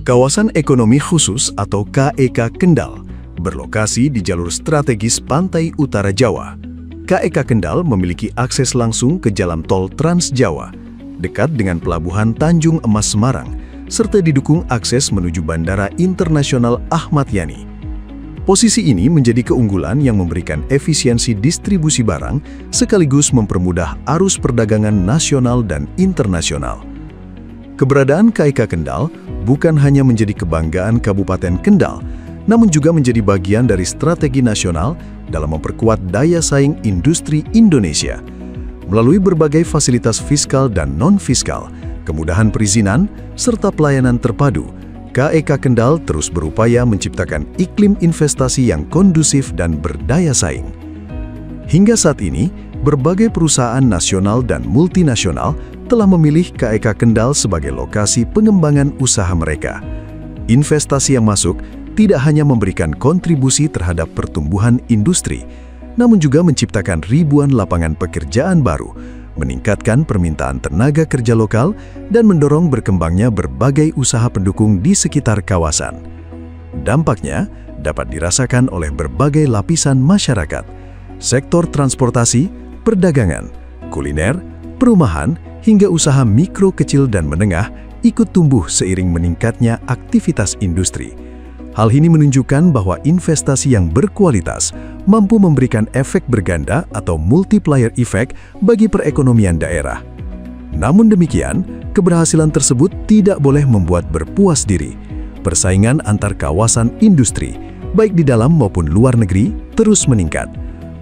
Kawasan Ekonomi Khusus atau KEK Kendal berlokasi di jalur strategis pantai utara Jawa. KEK Kendal memiliki akses langsung ke jalan tol Trans Jawa, dekat dengan pelabuhan Tanjung Emas Semarang, serta didukung akses menuju Bandara Internasional Ahmad Yani. Posisi ini menjadi keunggulan yang memberikan efisiensi distribusi barang sekaligus mempermudah arus perdagangan nasional dan internasional. Keberadaan KEK Kendal bukan hanya menjadi kebanggaan Kabupaten Kendal, namun juga menjadi bagian dari strategi nasional dalam memperkuat daya saing industri Indonesia. Melalui berbagai fasilitas fiskal dan non-fiskal, kemudahan perizinan, serta pelayanan terpadu, KEK Kendal terus berupaya menciptakan iklim investasi yang kondusif dan berdaya saing. Hingga saat ini, berbagai perusahaan nasional dan multinasional telah memilih KEK Kendal sebagai lokasi pengembangan usaha mereka. Investasi yang masuk tidak hanya memberikan kontribusi terhadap pertumbuhan industri, namun juga menciptakan ribuan lapangan pekerjaan baru, meningkatkan permintaan tenaga kerja lokal, dan mendorong berkembangnya berbagai usaha pendukung di sekitar kawasan. Dampaknya dapat dirasakan oleh berbagai lapisan masyarakat, sektor transportasi, perdagangan, kuliner, perumahan, hingga usaha mikro, kecil, dan menengah ikut tumbuh seiring meningkatnya aktivitas industri. Hal ini menunjukkan bahwa investasi yang berkualitas mampu memberikan efek berganda atau multiplier effect bagi perekonomian daerah. Namun demikian, keberhasilan tersebut tidak boleh membuat berpuas diri. Persaingan antar kawasan industri, baik di dalam maupun luar negeri, terus meningkat.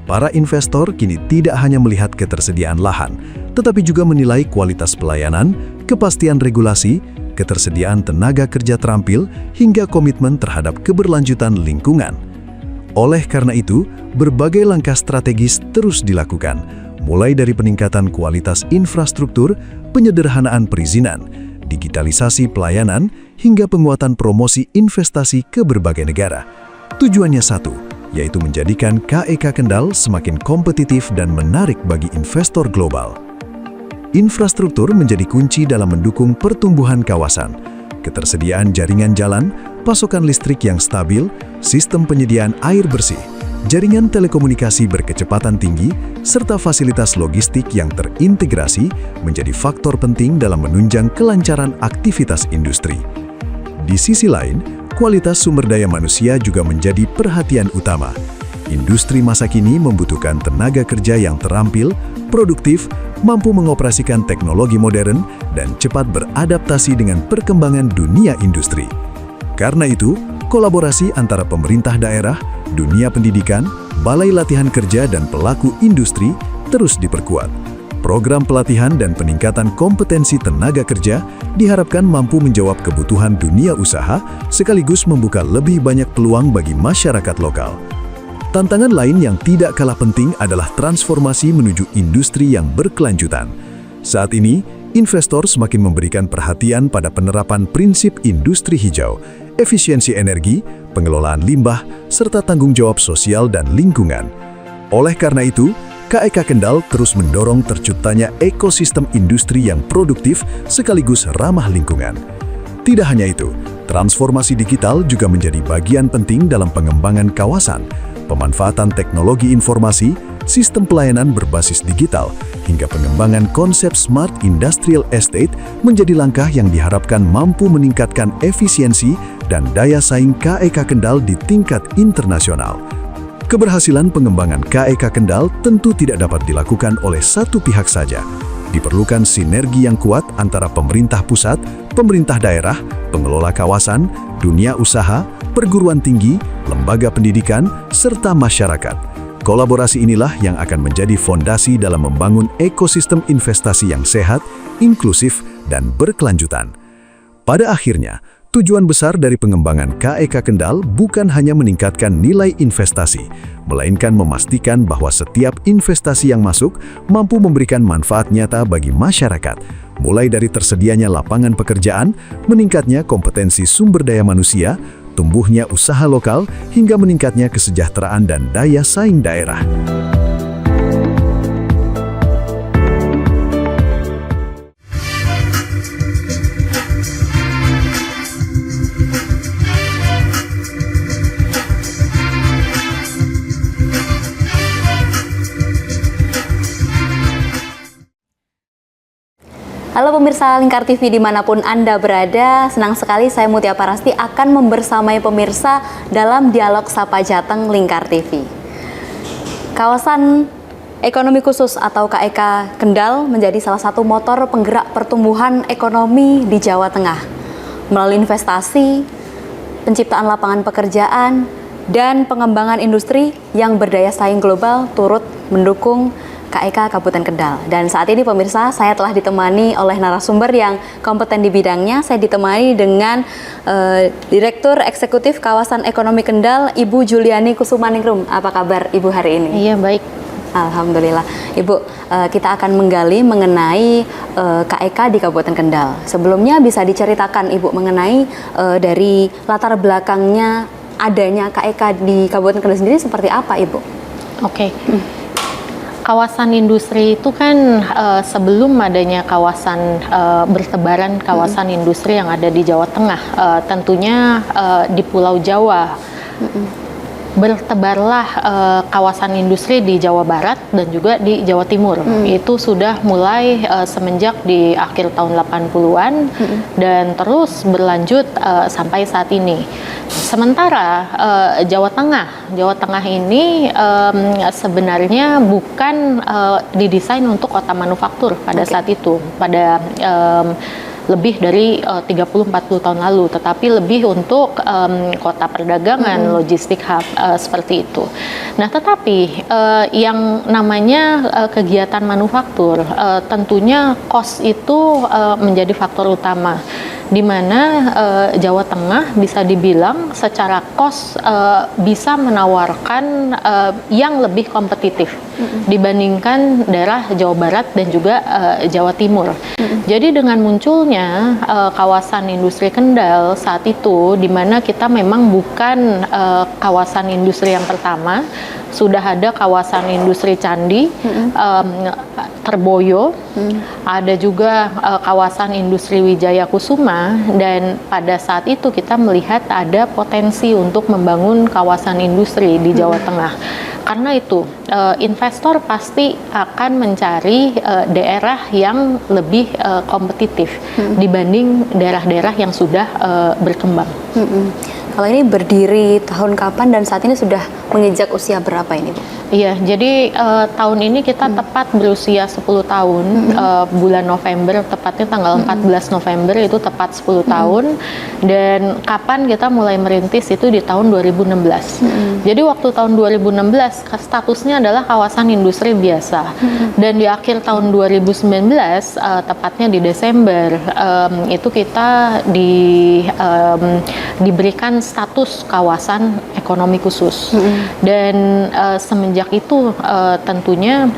Para investor kini tidak hanya melihat ketersediaan lahan, tetapi juga menilai kualitas pelayanan, kepastian regulasi, ketersediaan tenaga kerja terampil, hingga komitmen terhadap keberlanjutan lingkungan. Oleh karena itu, berbagai langkah strategis terus dilakukan, mulai dari peningkatan kualitas infrastruktur, penyederhanaan perizinan, digitalisasi pelayanan, hingga penguatan promosi investasi ke berbagai negara. Tujuannya satu, yaitu menjadikan KEK Kendal semakin kompetitif dan menarik bagi investor global. Infrastruktur menjadi kunci dalam mendukung pertumbuhan kawasan. Ketersediaan jaringan jalan, pasokan listrik yang stabil, sistem penyediaan air bersih, jaringan telekomunikasi berkecepatan tinggi, serta fasilitas logistik yang terintegrasi menjadi faktor penting dalam menunjang kelancaran aktivitas industri. Di sisi lain, kualitas sumber daya manusia juga menjadi perhatian utama. Industri masa kini membutuhkan tenaga kerja yang terampil, produktif, mampu mengoperasikan teknologi modern, dan cepat beradaptasi dengan perkembangan dunia industri. Karena itu, kolaborasi antara pemerintah daerah, dunia pendidikan, balai latihan kerja, dan pelaku industri terus diperkuat. Program pelatihan dan peningkatan kompetensi tenaga kerja diharapkan mampu menjawab kebutuhan dunia usaha sekaligus membuka lebih banyak peluang bagi masyarakat lokal. Tantangan lain yang tidak kalah penting adalah transformasi menuju industri yang berkelanjutan. Saat ini, investor semakin memberikan perhatian pada penerapan prinsip industri hijau, efisiensi energi, pengelolaan limbah, serta tanggung jawab sosial dan lingkungan. Oleh karena itu, KEK Kendal terus mendorong terciptanya ekosistem industri yang produktif sekaligus ramah lingkungan. Tidak hanya itu, transformasi digital juga menjadi bagian penting dalam pengembangan kawasan. Pemanfaatan teknologi informasi, sistem pelayanan berbasis digital, hingga pengembangan konsep Smart Industrial Estate menjadi langkah yang diharapkan mampu meningkatkan efisiensi dan daya saing KEK Kendal di tingkat internasional. Keberhasilan pengembangan KEK Kendal tentu tidak dapat dilakukan oleh satu pihak saja. Diperlukan sinergi yang kuat antara pemerintah pusat, pemerintah daerah, pengelola kawasan, dunia usaha, perguruan tinggi, lembaga pendidikan, serta masyarakat. Kolaborasi inilah yang akan menjadi fondasi dalam membangun ekosistem investasi yang sehat, inklusif, dan berkelanjutan. Pada akhirnya, tujuan besar dari pengembangan KEK Kendal bukan hanya meningkatkan nilai investasi, melainkan memastikan bahwa setiap investasi yang masuk mampu memberikan manfaat nyata bagi masyarakat, mulai dari tersedianya lapangan pekerjaan, meningkatnya kompetensi sumber daya manusia, tumbuhnya usaha lokal, hingga meningkatnya kesejahteraan dan daya saing daerah. Halo pemirsa Lingkar TV dimanapun Anda berada, senang sekali saya Mutia Parasti akan membersamai pemirsa dalam dialog Sapa Jateng Lingkar TV. Kawasan Ekonomi Khusus atau KEK Kendal menjadi salah satu motor penggerak pertumbuhan ekonomi di Jawa Tengah. Melalui investasi, penciptaan lapangan pekerjaan, dan pengembangan industri yang berdaya saing global turut mendukung KEK Kabupaten Kendal. Dan saat ini pemirsa, saya telah ditemani oleh narasumber yang kompeten di bidangnya. Saya ditemani dengan Direktur Eksekutif Kawasan Ekonomi Kendal, Ibu Juliani Kusumaningrum. Apa kabar Ibu hari ini? Iya, baik. Alhamdulillah. Ibu, kita akan menggali mengenai KEK di Kabupaten Kendal. Sebelumnya bisa diceritakan Ibu mengenai dari latar belakangnya adanya KEK di Kabupaten Kendal sendiri seperti apa Ibu? Oke. Kawasan industri itu kan sebelum adanya kawasan bertebaran kawasan industri yang ada di Jawa Tengah, tentunya di Pulau Jawa. Bertebarlah kawasan industri di Jawa Barat dan juga di Jawa Timur. Itu sudah mulai semenjak di akhir tahun 80-an dan terus berlanjut sampai saat ini. Sementara Jawa Tengah ini sebenarnya bukan didesain untuk kota manufaktur pada saat itu, pada lebih dari 30-40 tahun lalu, tetapi lebih untuk kota perdagangan, logistik hub, seperti itu. Nah, tetapi yang namanya kegiatan manufaktur, tentunya cost itu menjadi faktor utama, di mana Jawa Tengah bisa dibilang secara cost bisa menawarkan yang lebih kompetitif dibandingkan daerah Jawa Barat dan juga Jawa Timur. Jadi dengan munculnya kawasan industri Kendal saat itu, di mana kita memang bukan kawasan industri yang pertama, sudah ada kawasan industri Candi, Terboyo, ada juga kawasan industri Wijaya Kusuma, dan pada saat itu kita melihat ada potensi untuk membangun kawasan industri di Jawa Tengah. Karena itu investor pasti akan mencari daerah yang lebih kompetitif dibanding daerah-daerah yang sudah berkembang. Kalau ini berdiri tahun kapan dan saat ini sudah menginjak usia berapa ini, Bu? Iya, jadi tahun ini kita tepat berusia 10 tahun, bulan November, tepatnya tanggal 14 November itu tepat 10 tahun, dan kapan kita mulai merintis itu di tahun 2016. Jadi waktu tahun 2016 statusnya adalah kawasan industri biasa, dan di akhir tahun 2019, tepatnya di Desember, itu kita diberikan status kawasan ekonomi khusus. Dan semenjak itu tentunya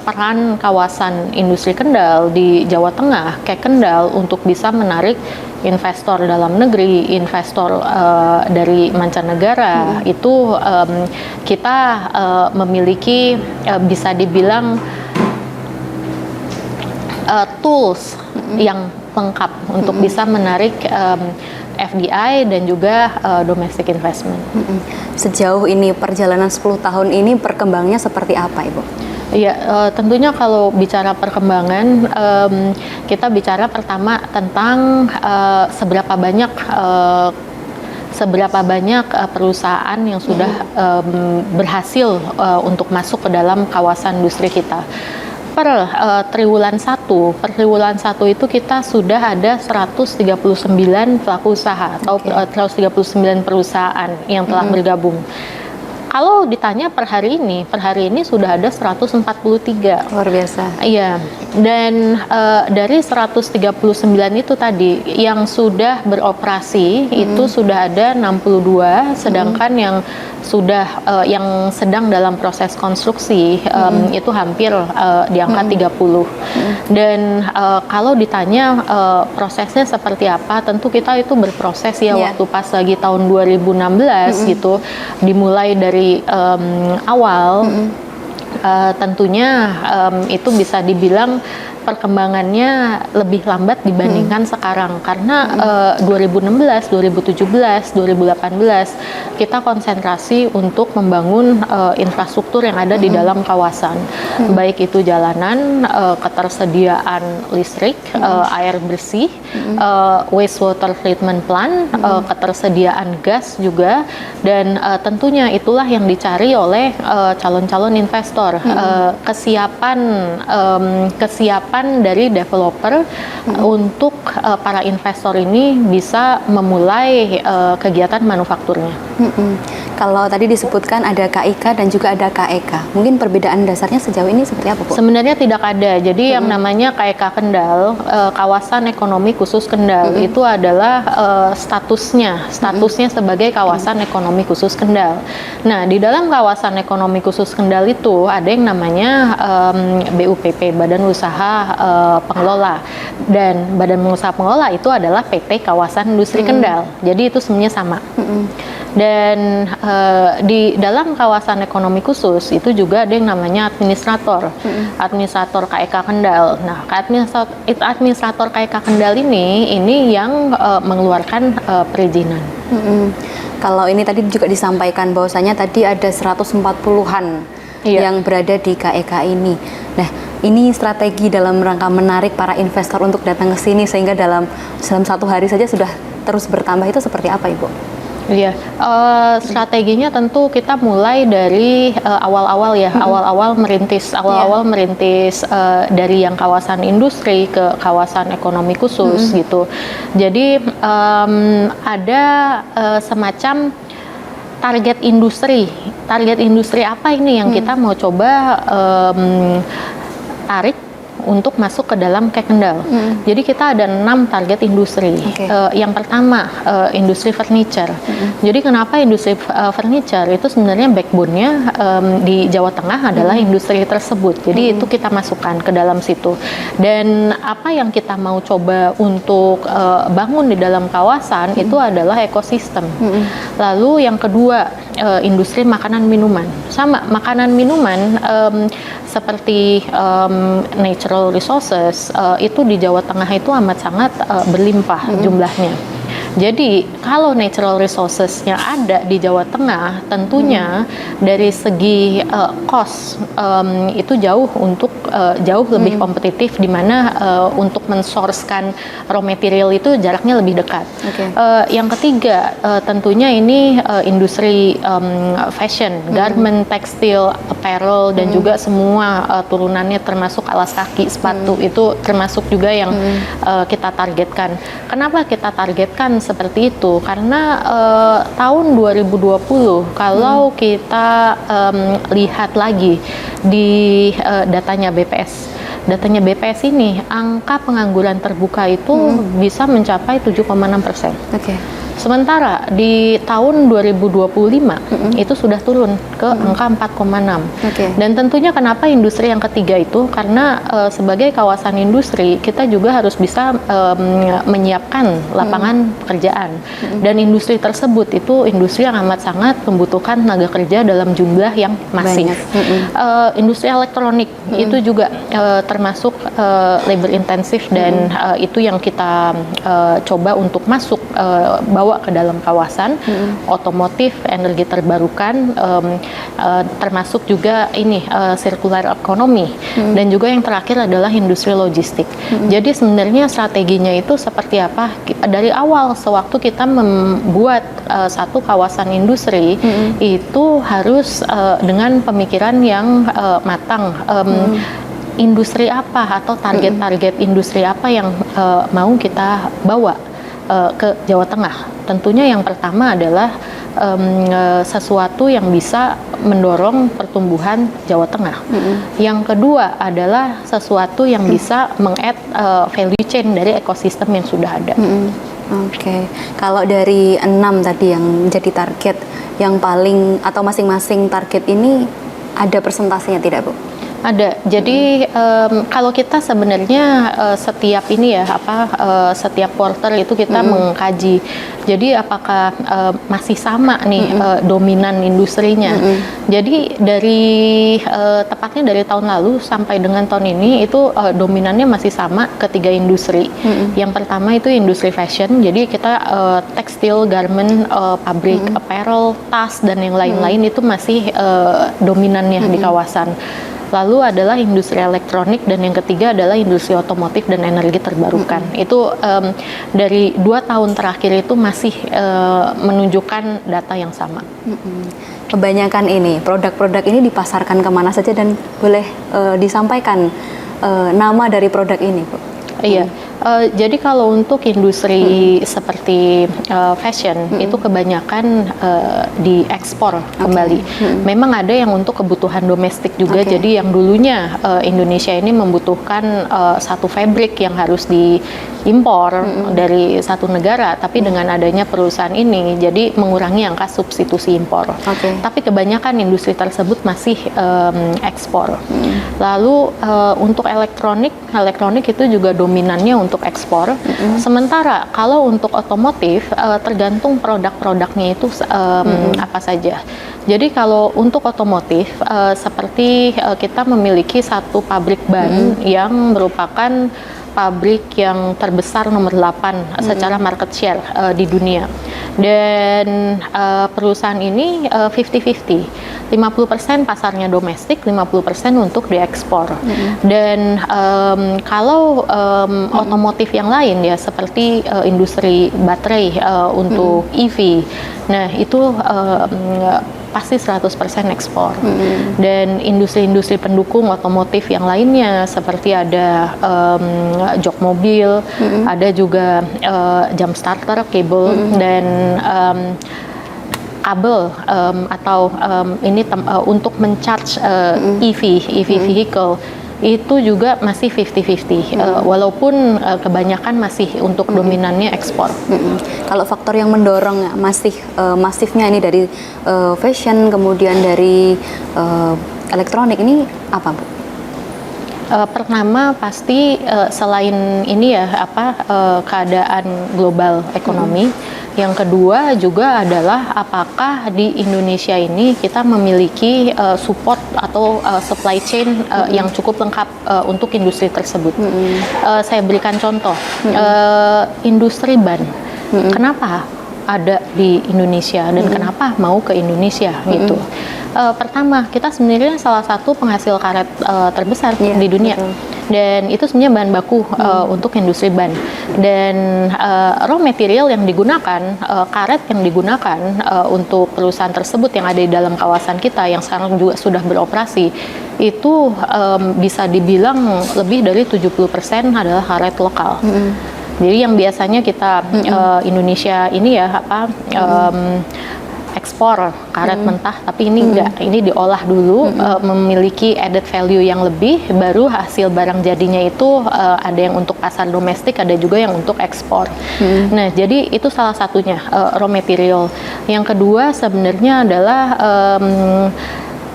peran kawasan industri Kendal di Jawa Tengah, kayak Kendal, untuk bisa menarik investor dalam negeri, investor dari mancanegara, itu kita memiliki bisa dibilang tools yang lengkap untuk bisa menarik FDI dan juga domestic investment. Sejauh ini perjalanan 10 tahun ini perkembangannya seperti apa, Ibu? Iya, tentunya kalau bicara perkembangan, kita bicara pertama tentang seberapa banyak perusahaan yang sudah berhasil untuk masuk ke dalam kawasan industri kita. Per triwulan 1 itu kita sudah ada 139 pelaku usaha atau 139 perusahaan yang telah bergabung. Kalau ditanya per hari ini sudah ada 143. Luar biasa. Iya, dan dari 139 itu tadi yang sudah beroperasi itu sudah ada 62, sedangkan yang yang sedang dalam proses konstruksi itu hampir di angka 30. Dan kalau ditanya prosesnya seperti apa, tentu kita itu berproses ya, waktu pas lagi tahun 2016 gitu, dimulai dari awal tentunya itu bisa dibilang perkembangannya lebih lambat dibandingkan sekarang karena 2016, 2017, 2018 kita konsentrasi untuk membangun infrastruktur yang ada di dalam kawasan, baik itu jalanan, ketersediaan listrik, air bersih, wastewater treatment plant, ketersediaan gas juga, dan tentunya itulah yang dicari oleh calon-calon investor, kesiapan dari developer untuk para investor ini bisa memulai kegiatan manufakturnya. Kalau tadi disebutkan ada KIK dan juga ada KEK, mungkin perbedaan dasarnya sejauh ini seperti apa, Bu? Sebenarnya tidak ada. Jadi yang namanya KEK Kendal, kawasan ekonomi khusus Kendal, itu adalah statusnya sebagai kawasan ekonomi khusus Kendal. Nah, di dalam kawasan ekonomi khusus Kendal itu ada yang namanya BUPP, Badan Usaha Pengelola, dan Badan Usaha Pengelola itu adalah PT Kawasan Industri Kendal. Jadi itu semuanya sama. Dan di dalam kawasan ekonomi khusus itu juga ada yang namanya administrator, administrator KEK Kendal. Nah, administrator KEK Kendal ini yang mengeluarkan perizinan. Kalau ini tadi juga disampaikan bahwasanya tadi ada 140-an yang berada di KEK ini. Nah, ini strategi dalam rangka menarik para investor untuk datang ke sini sehingga dalam satu hari saja sudah terus bertambah, itu seperti apa, Ibu? Iya, strateginya tentu kita mulai dari awal-awal ya, awal-awal merintis dari yang kawasan industri ke kawasan ekonomi khusus gitu. Jadi ada semacam target industri apa ini yang kita mau coba tarik untuk masuk ke dalam KEK Kendal. Jadi kita ada 6 target industri. Yang pertama industri furniture. Jadi kenapa industri furniture itu sebenarnya backbone-nya di Jawa Tengah adalah industri tersebut. Jadi itu kita masukkan ke dalam situ. Dan apa yang kita mau coba untuk bangun di dalam kawasan itu adalah ekosistem. Lalu yang kedua industri makanan minuman. Sama, makanan minuman seperti natural resources itu di Jawa Tengah itu amat sangat berlimpah jumlahnya. Jadi kalau natural resources-nya ada di Jawa Tengah, tentunya dari segi cost itu jauh lebih kompetitif, di mana untuk mensourcekan raw material itu jaraknya lebih dekat. Yang ketiga tentunya ini industri fashion, garment, tekstil, apparel, dan juga semua turunannya termasuk alas kaki, sepatu itu termasuk juga yang kita targetkan. Kenapa kita targetkan seperti itu? Karena tahun 2020 kalau kita lihat lagi di datanya BPS. Datanya BPS ini angka pengangguran terbuka itu bisa mencapai 7,6%. Sementara di tahun 2025 itu sudah turun ke angka 4,6. Dan tentunya kenapa industri yang ketiga itu? Karena sebagai kawasan industri kita juga harus bisa menyiapkan lapangan pekerjaan. Dan industri tersebut itu industri yang amat sangat membutuhkan tenaga kerja dalam jumlah yang masif. Industri elektronik itu juga termasuk labor intensif, dan itu yang kita coba untuk masuk bawa ke dalam kawasan. Otomotif, energi terbarukan, termasuk juga ini circular economy, dan juga yang terakhir adalah industri logistik. Jadi sebenarnya strateginya itu seperti apa? Dari awal sewaktu kita membuat satu kawasan industri itu harus dengan pemikiran yang matang. Industri apa atau target-target industri apa yang mau kita bawa ke Jawa Tengah. Tentunya yang pertama adalah sesuatu yang bisa mendorong pertumbuhan Jawa Tengah. Yang kedua adalah sesuatu yang bisa meng-add value chain dari ekosistem yang sudah ada. Kalau dari 6 tadi yang menjadi target, yang paling atau masing-masing target ini ada persentasenya tidak, Bu? Ada. Jadi kalau kita sebenarnya setiap ini ya setiap quarter itu kita mengkaji. Jadi apakah masih sama nih dominan industrinya. Jadi dari tepatnya dari tahun lalu sampai dengan tahun ini itu dominannya masih sama ketiga industri. Yang pertama itu industri fashion. Jadi kita tekstil, garment, pabrik apparel, tas dan yang lain-lain itu masih dominannya di kawasan. Lalu adalah industri elektronik dan yang ketiga adalah industri otomotif dan energi terbarukan. Itu dari 2 tahun terakhir itu masih menunjukkan data yang sama. Kebanyakan ini produk-produk ini dipasarkan kemana saja dan boleh disampaikan nama dari produk ini, Bu? Iya. Jadi kalau untuk industri seperti fashion itu kebanyakan diekspor kembali. Memang ada yang untuk kebutuhan domestik juga. Jadi yang dulunya Indonesia ini membutuhkan satu fabric yang harus diimpor dari satu negara, tapi dengan adanya perusahaan ini jadi mengurangi angka substitusi impor. Tapi kebanyakan industri tersebut masih ekspor. Lalu untuk elektronik itu juga dominannya untuk ekspor. Sementara kalau untuk otomotif tergantung produk-produknya itu apa saja. Jadi kalau untuk otomotif seperti kita memiliki satu pabrik ban yang merupakan pabrik yang terbesar nomor 8 secara market share di dunia. Dan perusahaan ini 50-50. 50% pasarnya domestik, 50% untuk diekspor. Dan kalau otomotif yang lain ya seperti industri baterai untuk EV. Nah, itu pasti 100% ekspor. Dan industri-industri pendukung otomotif yang lainnya seperti ada jok mobil, ada juga jam starter, kabel dan kabel atau ini untuk mencharge EV vehicle itu juga masih 50-50 walaupun kebanyakan masih untuk dominannya ekspor. Kalau faktor yang mendorong masifnya ini dari fashion kemudian dari elektronik ini apa, Bu? Pertama pasti selain ini ya keadaan global ekonomi. Yang kedua juga adalah apakah di Indonesia ini kita memiliki support atau supply chain yang cukup lengkap untuk industri tersebut. Saya berikan contoh, industri ban. Kenapa ada di Indonesia dan kenapa mau ke Indonesia gitu. Pertama, kita sebenarnya salah satu penghasil karet terbesar di dunia. Dan itu sebenarnya bahan baku untuk industri ban. Dan raw material yang digunakan, karet yang digunakan untuk perusahaan tersebut yang ada di dalam kawasan kita yang sekarang juga sudah beroperasi, itu bisa dibilang lebih dari 70% adalah karet lokal. Jadi yang biasanya kita Indonesia ini ya ekspor karet mentah, tapi ini enggak, ini diolah dulu, memiliki added value yang lebih, baru hasil barang jadinya itu ada yang untuk pasar domestik, ada juga yang untuk ekspor. Nah, jadi itu salah satunya raw material. Yang kedua sebenarnya adalah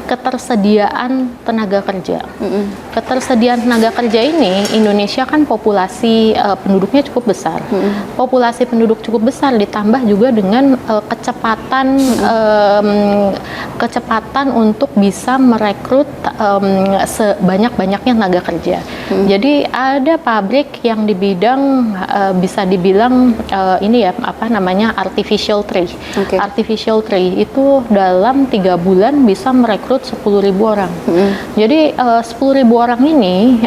ketersediaan tenaga kerja. Ketersediaan tenaga kerja ini, Indonesia kan populasi penduduknya cukup besar. Populasi penduduk cukup besar ditambah juga dengan kecepatan untuk bisa merekrut sebanyak-banyaknya tenaga kerja. Jadi ada pabrik yang di bidang bisa dibilang ini ya artificial tree. Artificial tree itu dalam 3 bulan bisa merekrut 10.000 orang. Jadi 10.000 orang ini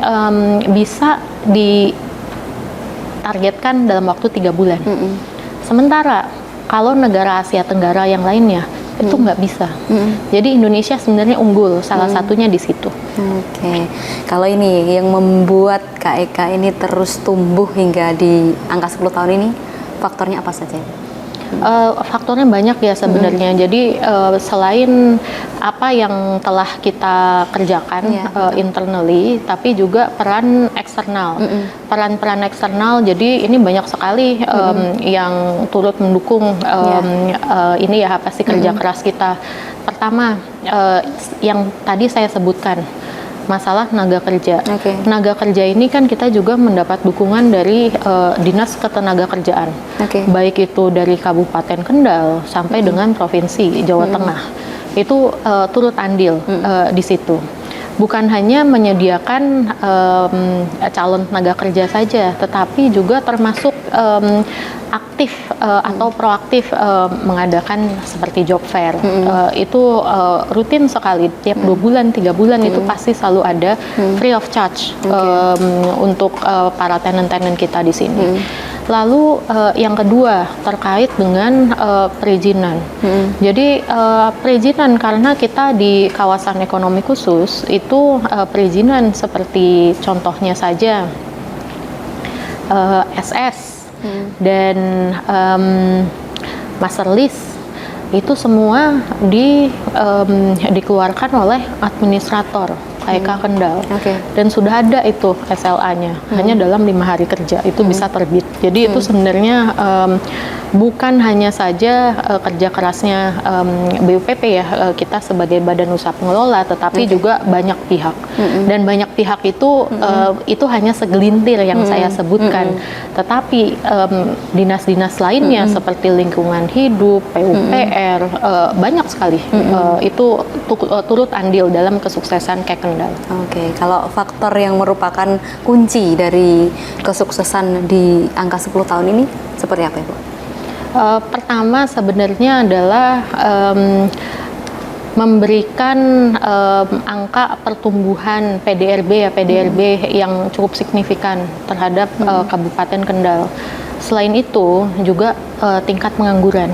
bisa ditargetkan dalam waktu 3 bulan. Sementara kalau negara Asia Tenggara yang lainnya itu nggak bisa. Jadi Indonesia sebenarnya unggul, salah satunya di situ. Kalau ini yang membuat KEK ini terus tumbuh hingga di angka 10 tahun ini, faktornya apa saja? Faktornya banyak ya sebenarnya. Jadi selain apa yang telah kita kerjakan internally, tapi juga peran eksternal. Peran-peran eksternal. Jadi ini banyak sekali yang turut mendukung ini ya pasti kerja keras kita. Pertama yang tadi saya sebutkan, masalah tenaga kerja. Oke. Tenaga kerja ini kan kita juga mendapat dukungan dari Dinas Ketenagakerjaan. Oke. Baik itu dari Kabupaten Kendal sampai dengan Provinsi Jawa Tengah. Itu turut andil di situ. Bukan hanya menyediakan calon tenaga kerja saja, tetapi juga termasuk aktif atau proaktif mengadakan seperti job fair. Itu rutin sekali, tiap 2 bulan, 3 bulan itu pasti selalu ada free of charge untuk para tenant-tenant kita di sini. Lalu yang kedua terkait dengan perizinan. Jadi perizinan karena kita di kawasan ekonomi khusus itu perizinan seperti contohnya saja SS dan master lease itu semua dikeluarkan oleh administrator KEK Kendal. Dan sudah ada itu SLA-nya, hanya dalam 5 hari kerja itu bisa terbit. Jadi itu sebenarnya bukan hanya saja kerja kerasnya BUPP ya, kita sebagai badan usaha pengelola, tetapi juga banyak pihak. Dan banyak pihak itu hanya segelintir yang saya sebutkan. Tetapi dinas-dinas lainnya seperti lingkungan hidup, PUPR, banyak sekali itu turut andil dalam kesuksesan KEK Kendal. Oke, kalau faktor yang merupakan kunci dari kesuksesan di angka 10 tahun ini seperti apa, Ibu? Pertama sebenarnya adalah memberikan angka pertumbuhan PDRB yang cukup signifikan terhadap Kabupaten Kendal. Selain itu juga tingkat pengangguran.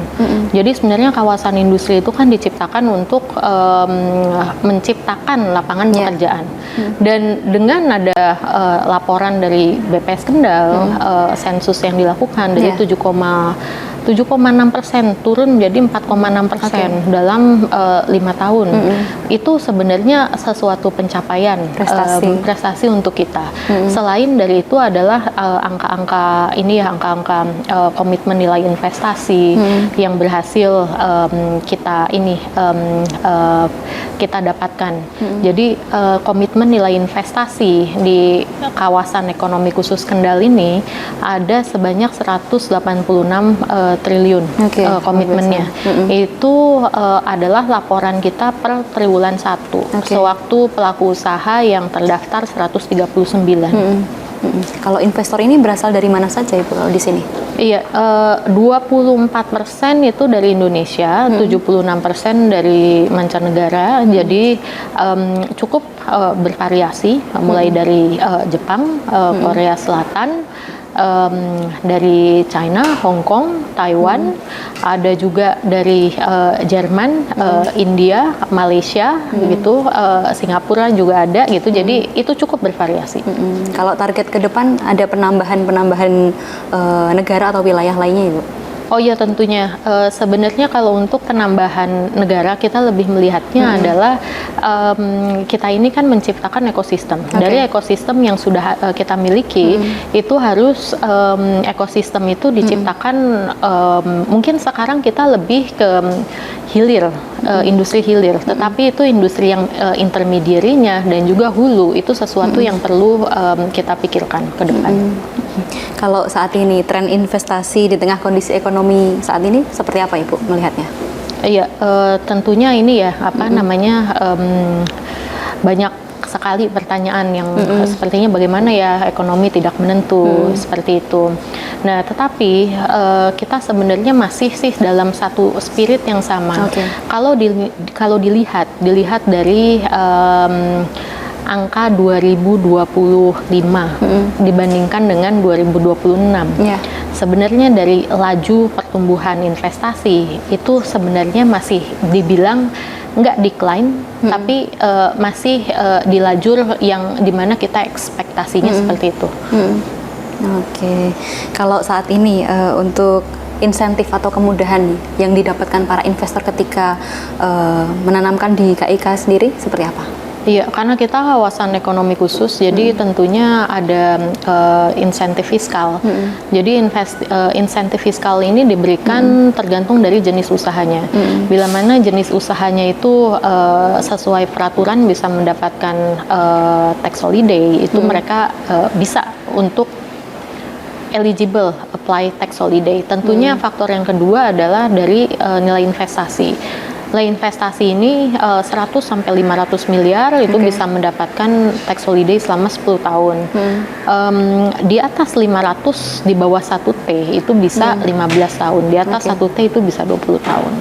Jadi sebenarnya kawasan industri itu kan diciptakan untuk menciptakan lapangan pekerjaan. Dan dengan ada laporan dari BPS Kendal, sensus yang dilakukan dari 7,6% turun menjadi 4,6% dalam 5 tahun. Itu sebenarnya sesuatu pencapaian, prestasi untuk kita. Selain dari itu adalah angka-angka komitmen nilai investasi yang berhasil kita dapatkan. Jadi komitmen nilai investasi di kawasan ekonomi khusus Kendal ini ada sebanyak 186 triliun komitmennya. Itu adalah laporan kita per triwulan 1 sewaktu pelaku usaha yang terdaftar 139. Kalau investor ini berasal dari mana saja, Ibu, kalau di sini? Iya, 24% itu dari Indonesia, 76% dari mancanegara. Jadi cukup bervariasi, mulai dari Jepang, Korea Selatan, dari China, Hong Kong, Taiwan, ada juga dari Jerman, India, Malaysia, gitu, Singapura juga ada, gitu. Jadi itu cukup bervariasi. Kalau target ke depan ada penambahan negara atau wilayah lainnya, Ibu? Oh iya, tentunya. Sebenarnya kalau untuk penambahan negara, kita lebih melihatnya adalah kita ini kan menciptakan ekosistem. Dari ekosistem yang sudah kita miliki, itu harus ekosistem itu diciptakan, mungkin sekarang kita lebih ke hilir, industri hilir. Tetapi itu industri yang intermediary-nya dan juga hulu, itu sesuatu yang perlu kita pikirkan ke depan. Kalau saat ini tren investasi di tengah kondisi ekonomi saat ini seperti apa, Ibu, melihatnya? Iya, tentunya ini ya banyak sekali pertanyaan yang sepertinya bagaimana ya ekonomi tidak menentu seperti itu. Nah, tetapi kita sebenarnya masih sih dalam satu spirit yang sama. Kalau dilihat dari angka 2025 dibandingkan dengan 2026. Sebenarnya dari laju pertumbuhan investasi itu sebenarnya masih dibilang nggak decline, tapi masih di lajur yang dimana kita ekspektasinya seperti itu. Kalau saat ini untuk insentif atau kemudahan yang didapatkan para investor ketika menanamkan di KIK sendiri seperti apa? Iya, karena kita kawasan ekonomi khusus, jadi tentunya ada insentif fiskal. Jadi insentif fiskal ini diberikan tergantung dari jenis usahanya. Bila mana jenis usahanya itu sesuai peraturan bisa mendapatkan tax holiday, itu mereka bisa untuk eligible apply tax holiday. Tentunya faktor yang kedua adalah dari nilai investasi. Nilai investasi ini 100 sampai 500 miliar itu bisa mendapatkan tax holiday selama 10 tahun. Di atas 500 di bawah 1T itu bisa 15 tahun. Di atas 1T itu bisa 20 tahun.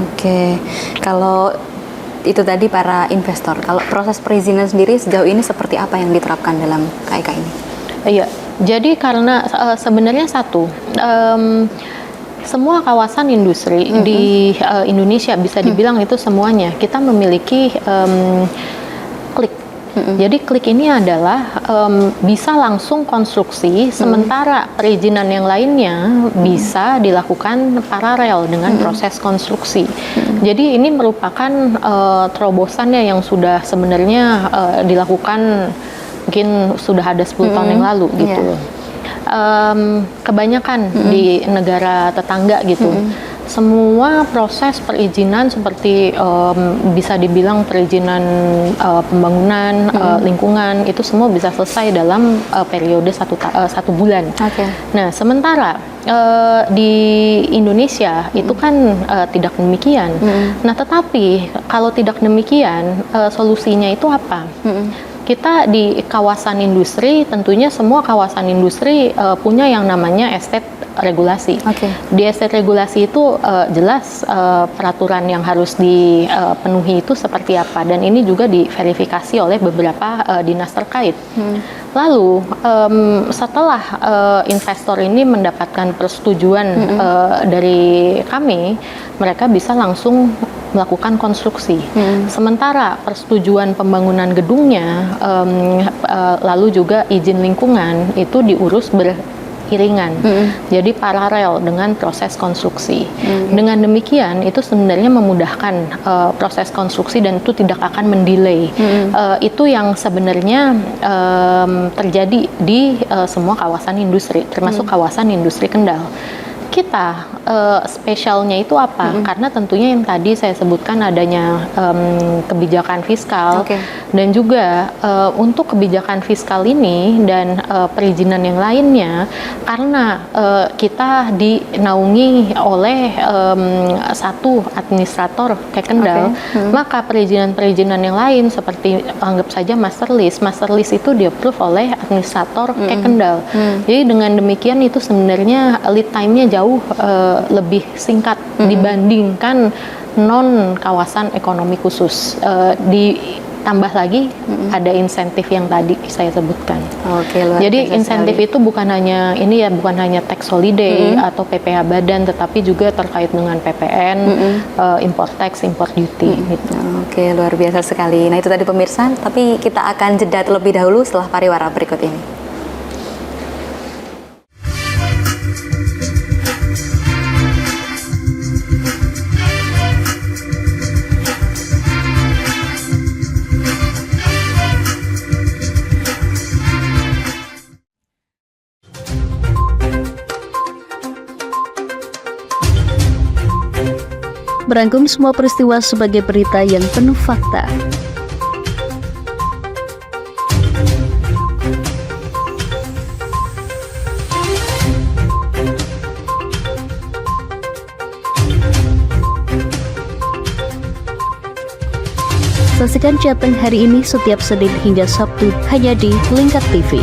Oke. Kalau itu tadi para investor, kalau proses perizinan sendiri sejauh ini seperti apa yang diterapkan dalam KEK ini? Iya. Jadi karena sebenarnya semua kawasan industri di Indonesia bisa dibilang itu semuanya kita memiliki klik. Jadi klik ini adalah bisa langsung konstruksi, sementara perizinan yang lainnya bisa dilakukan paralel dengan proses konstruksi. Jadi ini merupakan terobosannya yang sudah sebenarnya dilakukan mungkin sudah ada 10 tahun yang lalu gitu. Kebanyakan di negara tetangga gitu, semua proses perizinan seperti bisa dibilang perizinan pembangunan lingkungan itu semua bisa selesai dalam periode satu bulan. Nah, sementara di Indonesia itu kan tidak demikian. Nah, tetapi kalau tidak demikian, solusinya itu apa? Kita di kawasan industri, tentunya semua kawasan industri punya yang namanya estate regulasi. Di estate regulasi itu jelas peraturan yang harus dipenuhi itu seperti apa, dan ini juga diverifikasi oleh beberapa dinas terkait. Lalu setelah investor ini mendapatkan persetujuan dari kami, mereka bisa langsung melakukan konstruksi. Sementara persetujuan pembangunan gedungnya, lalu juga izin lingkungan itu diurus beriringan. Jadi paralel dengan proses konstruksi. Dengan demikian itu sebenarnya memudahkan proses konstruksi dan itu tidak akan mendelay. Itu yang sebenarnya terjadi di semua kawasan industri, termasuk kawasan industri Kendal. Kita spesialnya itu apa? Karena tentunya yang tadi saya sebutkan adanya kebijakan fiskal dan juga untuk kebijakan fiskal ini dan perizinan yang lainnya, karena kita dinaungi oleh satu administrator kayak Kendal, maka perizinan-perizinan yang lain seperti anggap saja master list itu di-approve oleh administrator kayak Kendal. Jadi dengan demikian itu sebenarnya lead time-nya jauh lebih singkat dibandingkan non kawasan ekonomi khusus. Ditambah lagi ada insentif yang tadi saya sebutkan. Jadi insentif itu bukan hanya tax holiday atau PPh badan, tetapi juga terkait dengan PPN, import tax, import duty. Gitu. Oke, luar biasa sekali. Nah itu tadi pemirsa, tapi kita akan jeda terlebih dahulu setelah pariwara berikut ini. Merangkum semua peristiwa sebagai berita yang penuh fakta. Saksikan Jateng hari ini setiap Senin hingga Sabtu hanya di Lingkar TV.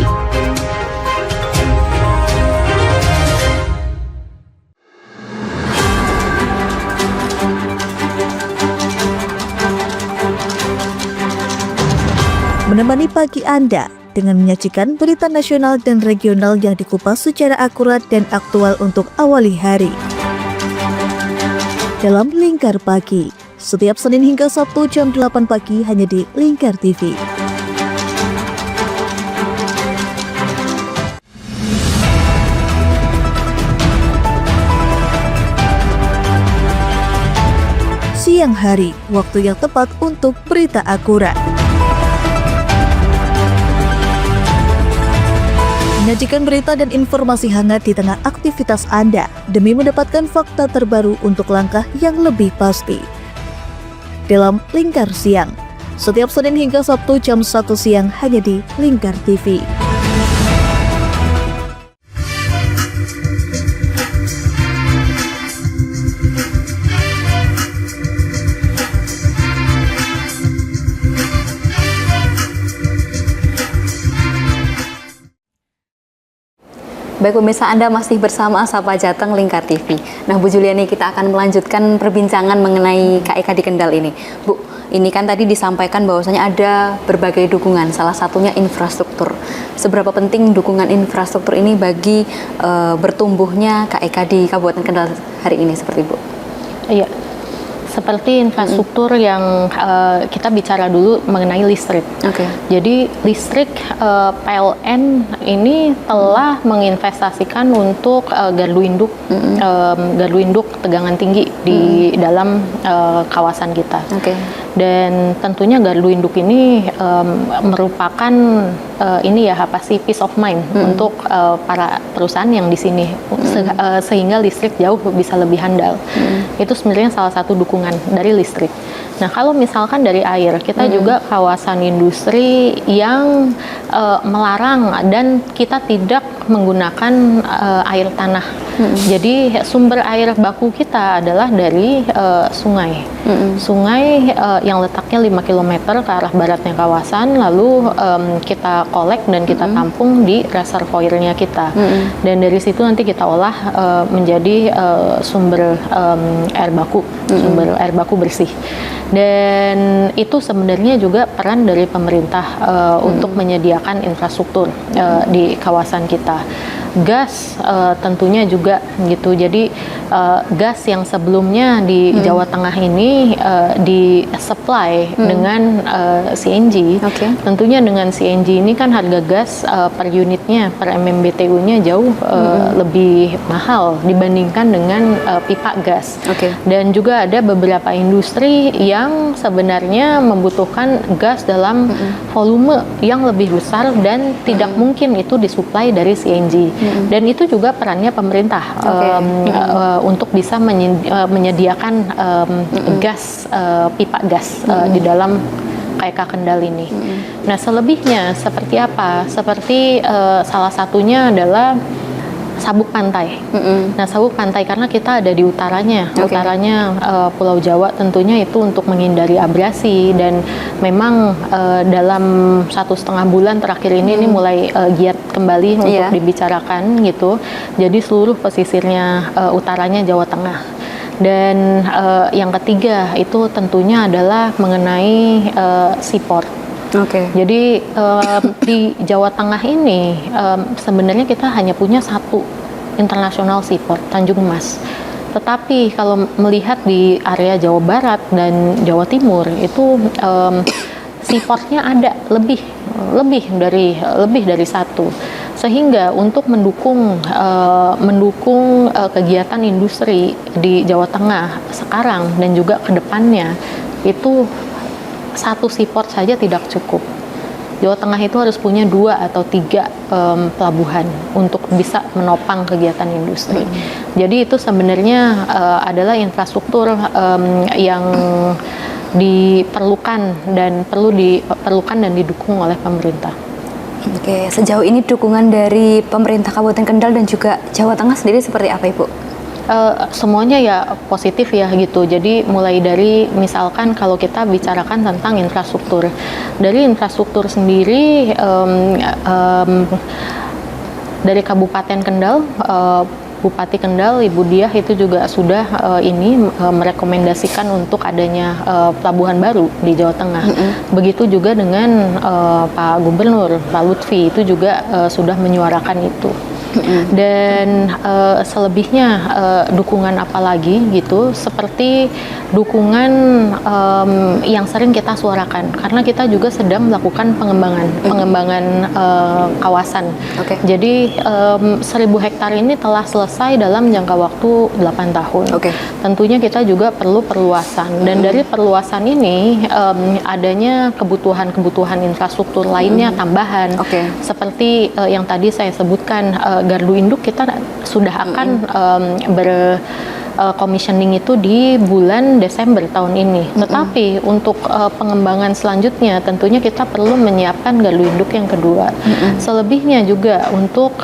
Menemani pagi Anda dengan menyajikan berita nasional dan regional yang dikupas secara akurat dan aktual untuk awali hari. Dalam Lingkar Pagi, setiap Senin hingga Sabtu jam 8 pagi hanya di Lingkar TV. siang hari, waktu yang tepat untuk berita akurat. Menyajikan berita dan informasi hangat di tengah aktivitas Anda demi mendapatkan fakta terbaru untuk langkah yang lebih pasti. Dalam Lingkar Siang, setiap Senin hingga Sabtu jam 1 siang hanya di Lingkar TV. Baik pemirsa, Anda masih bersama Sapa Jateng Lingkar TV. Nah Bu Juliani, kita akan melanjutkan perbincangan mengenai KEK di Kendal ini. Bu, ini kan tadi disampaikan bahwasanya ada berbagai dukungan, salah satunya infrastruktur. Seberapa penting dukungan infrastruktur ini bagi bertumbuhnya KEK di Kabupaten Kendal hari ini seperti Bu? Iya. Seperti infrastruktur yang kita bicara dulu mengenai listrik. Jadi listrik PLN ini telah menginvestasikan untuk gardu induk tegangan tinggi di dalam kawasan kita. Dan tentunya gardu induk ini merupakan peace of mind untuk para perusahaan yang di sini sehingga listrik jauh bisa lebih handal. Itu sebenarnya salah satu dukungan dari listrik. Nah, kalau misalkan dari air, kita juga kawasan industri yang melarang dan kita tidak menggunakan air tanah. Jadi sumber air baku kita adalah dari sungai. Sungai yang letaknya 5 km ke arah baratnya kawasan, lalu kita kolek dan kita tampung di reservoirnya kita. Dan dari situ nanti kita olah menjadi sumber air baku, sumber air baku bersih. Dan itu sebenarnya juga peran dari pemerintah untuk menyediakan infrastruktur di kawasan kita. Gas tentunya juga gitu. Jadi gas yang sebelumnya di Jawa Tengah ini disupply dengan CNG. Tentunya dengan CNG ini kan harga gas per unitnya, per MMBTU-nya jauh lebih mahal dibandingkan dengan pipa gas. Dan juga ada beberapa industri yang sebenarnya membutuhkan gas dalam volume yang lebih besar dan tidak mungkin itu disuplai dari CNG. Dan itu juga perannya pemerintah untuk bisa menyediakan gas, pipa gas di dalam KEK Kendal ini. Nah, selebihnya seperti apa? Seperti salah satunya adalah sabuk pantai. Nah, sabuk pantai karena kita ada di utaranya, utaranya Pulau Jawa, tentunya itu untuk menghindari abrasi. Dan memang dalam 1,5 bulan terakhir ini mulai giat kembali untuk dibicarakan gitu. Jadi seluruh pesisirnya utaranya Jawa Tengah. Dan yang ketiga itu tentunya adalah mengenai seaport. Jadi di Jawa Tengah ini sebenarnya kita hanya punya satu international seaport, Tanjung Mas. Tetapi kalau melihat di area Jawa Barat dan Jawa Timur itu seaportnya ada lebih dari satu. Sehingga untuk mendukung kegiatan industri di Jawa Tengah sekarang dan juga ke depannya itu satu seaport saja tidak cukup. Jawa Tengah itu harus punya 2 atau 3 pelabuhan untuk bisa menopang kegiatan industri. Jadi itu sebenarnya adalah infrastruktur yang diperlukan dan diperlukan dan didukung oleh pemerintah. Sejauh ini dukungan dari pemerintah Kabupaten Kendal dan juga Jawa Tengah sendiri seperti apa, Ibu? Semuanya ya positif ya gitu. Jadi mulai dari misalkan kalau kita bicarakan tentang infrastruktur, dari infrastruktur sendiri dari Kabupaten Kendal, Bupati Kendal Ibu Diah itu juga sudah merekomendasikan untuk adanya pelabuhan baru di Jawa Tengah. Begitu juga dengan Pak Gubernur Pak Lutfi itu juga sudah menyuarakan itu. Dan selebihnya dukungan apa lagi gitu, seperti dukungan yang sering kita suarakan, karena kita juga sedang melakukan pengembangan kawasan. Jadi 1.000 hektar ini telah selesai dalam jangka waktu 8 tahun. Tentunya kita juga perlu perluasan, dan dari perluasan ini adanya kebutuhan infrastruktur lainnya tambahan, seperti yang tadi saya sebutkan, gardu induk kita sudah akan commissioning itu di bulan Desember tahun ini. Tetapi untuk pengembangan selanjutnya tentunya kita perlu menyiapkan gardu induk yang kedua. Selebihnya juga untuk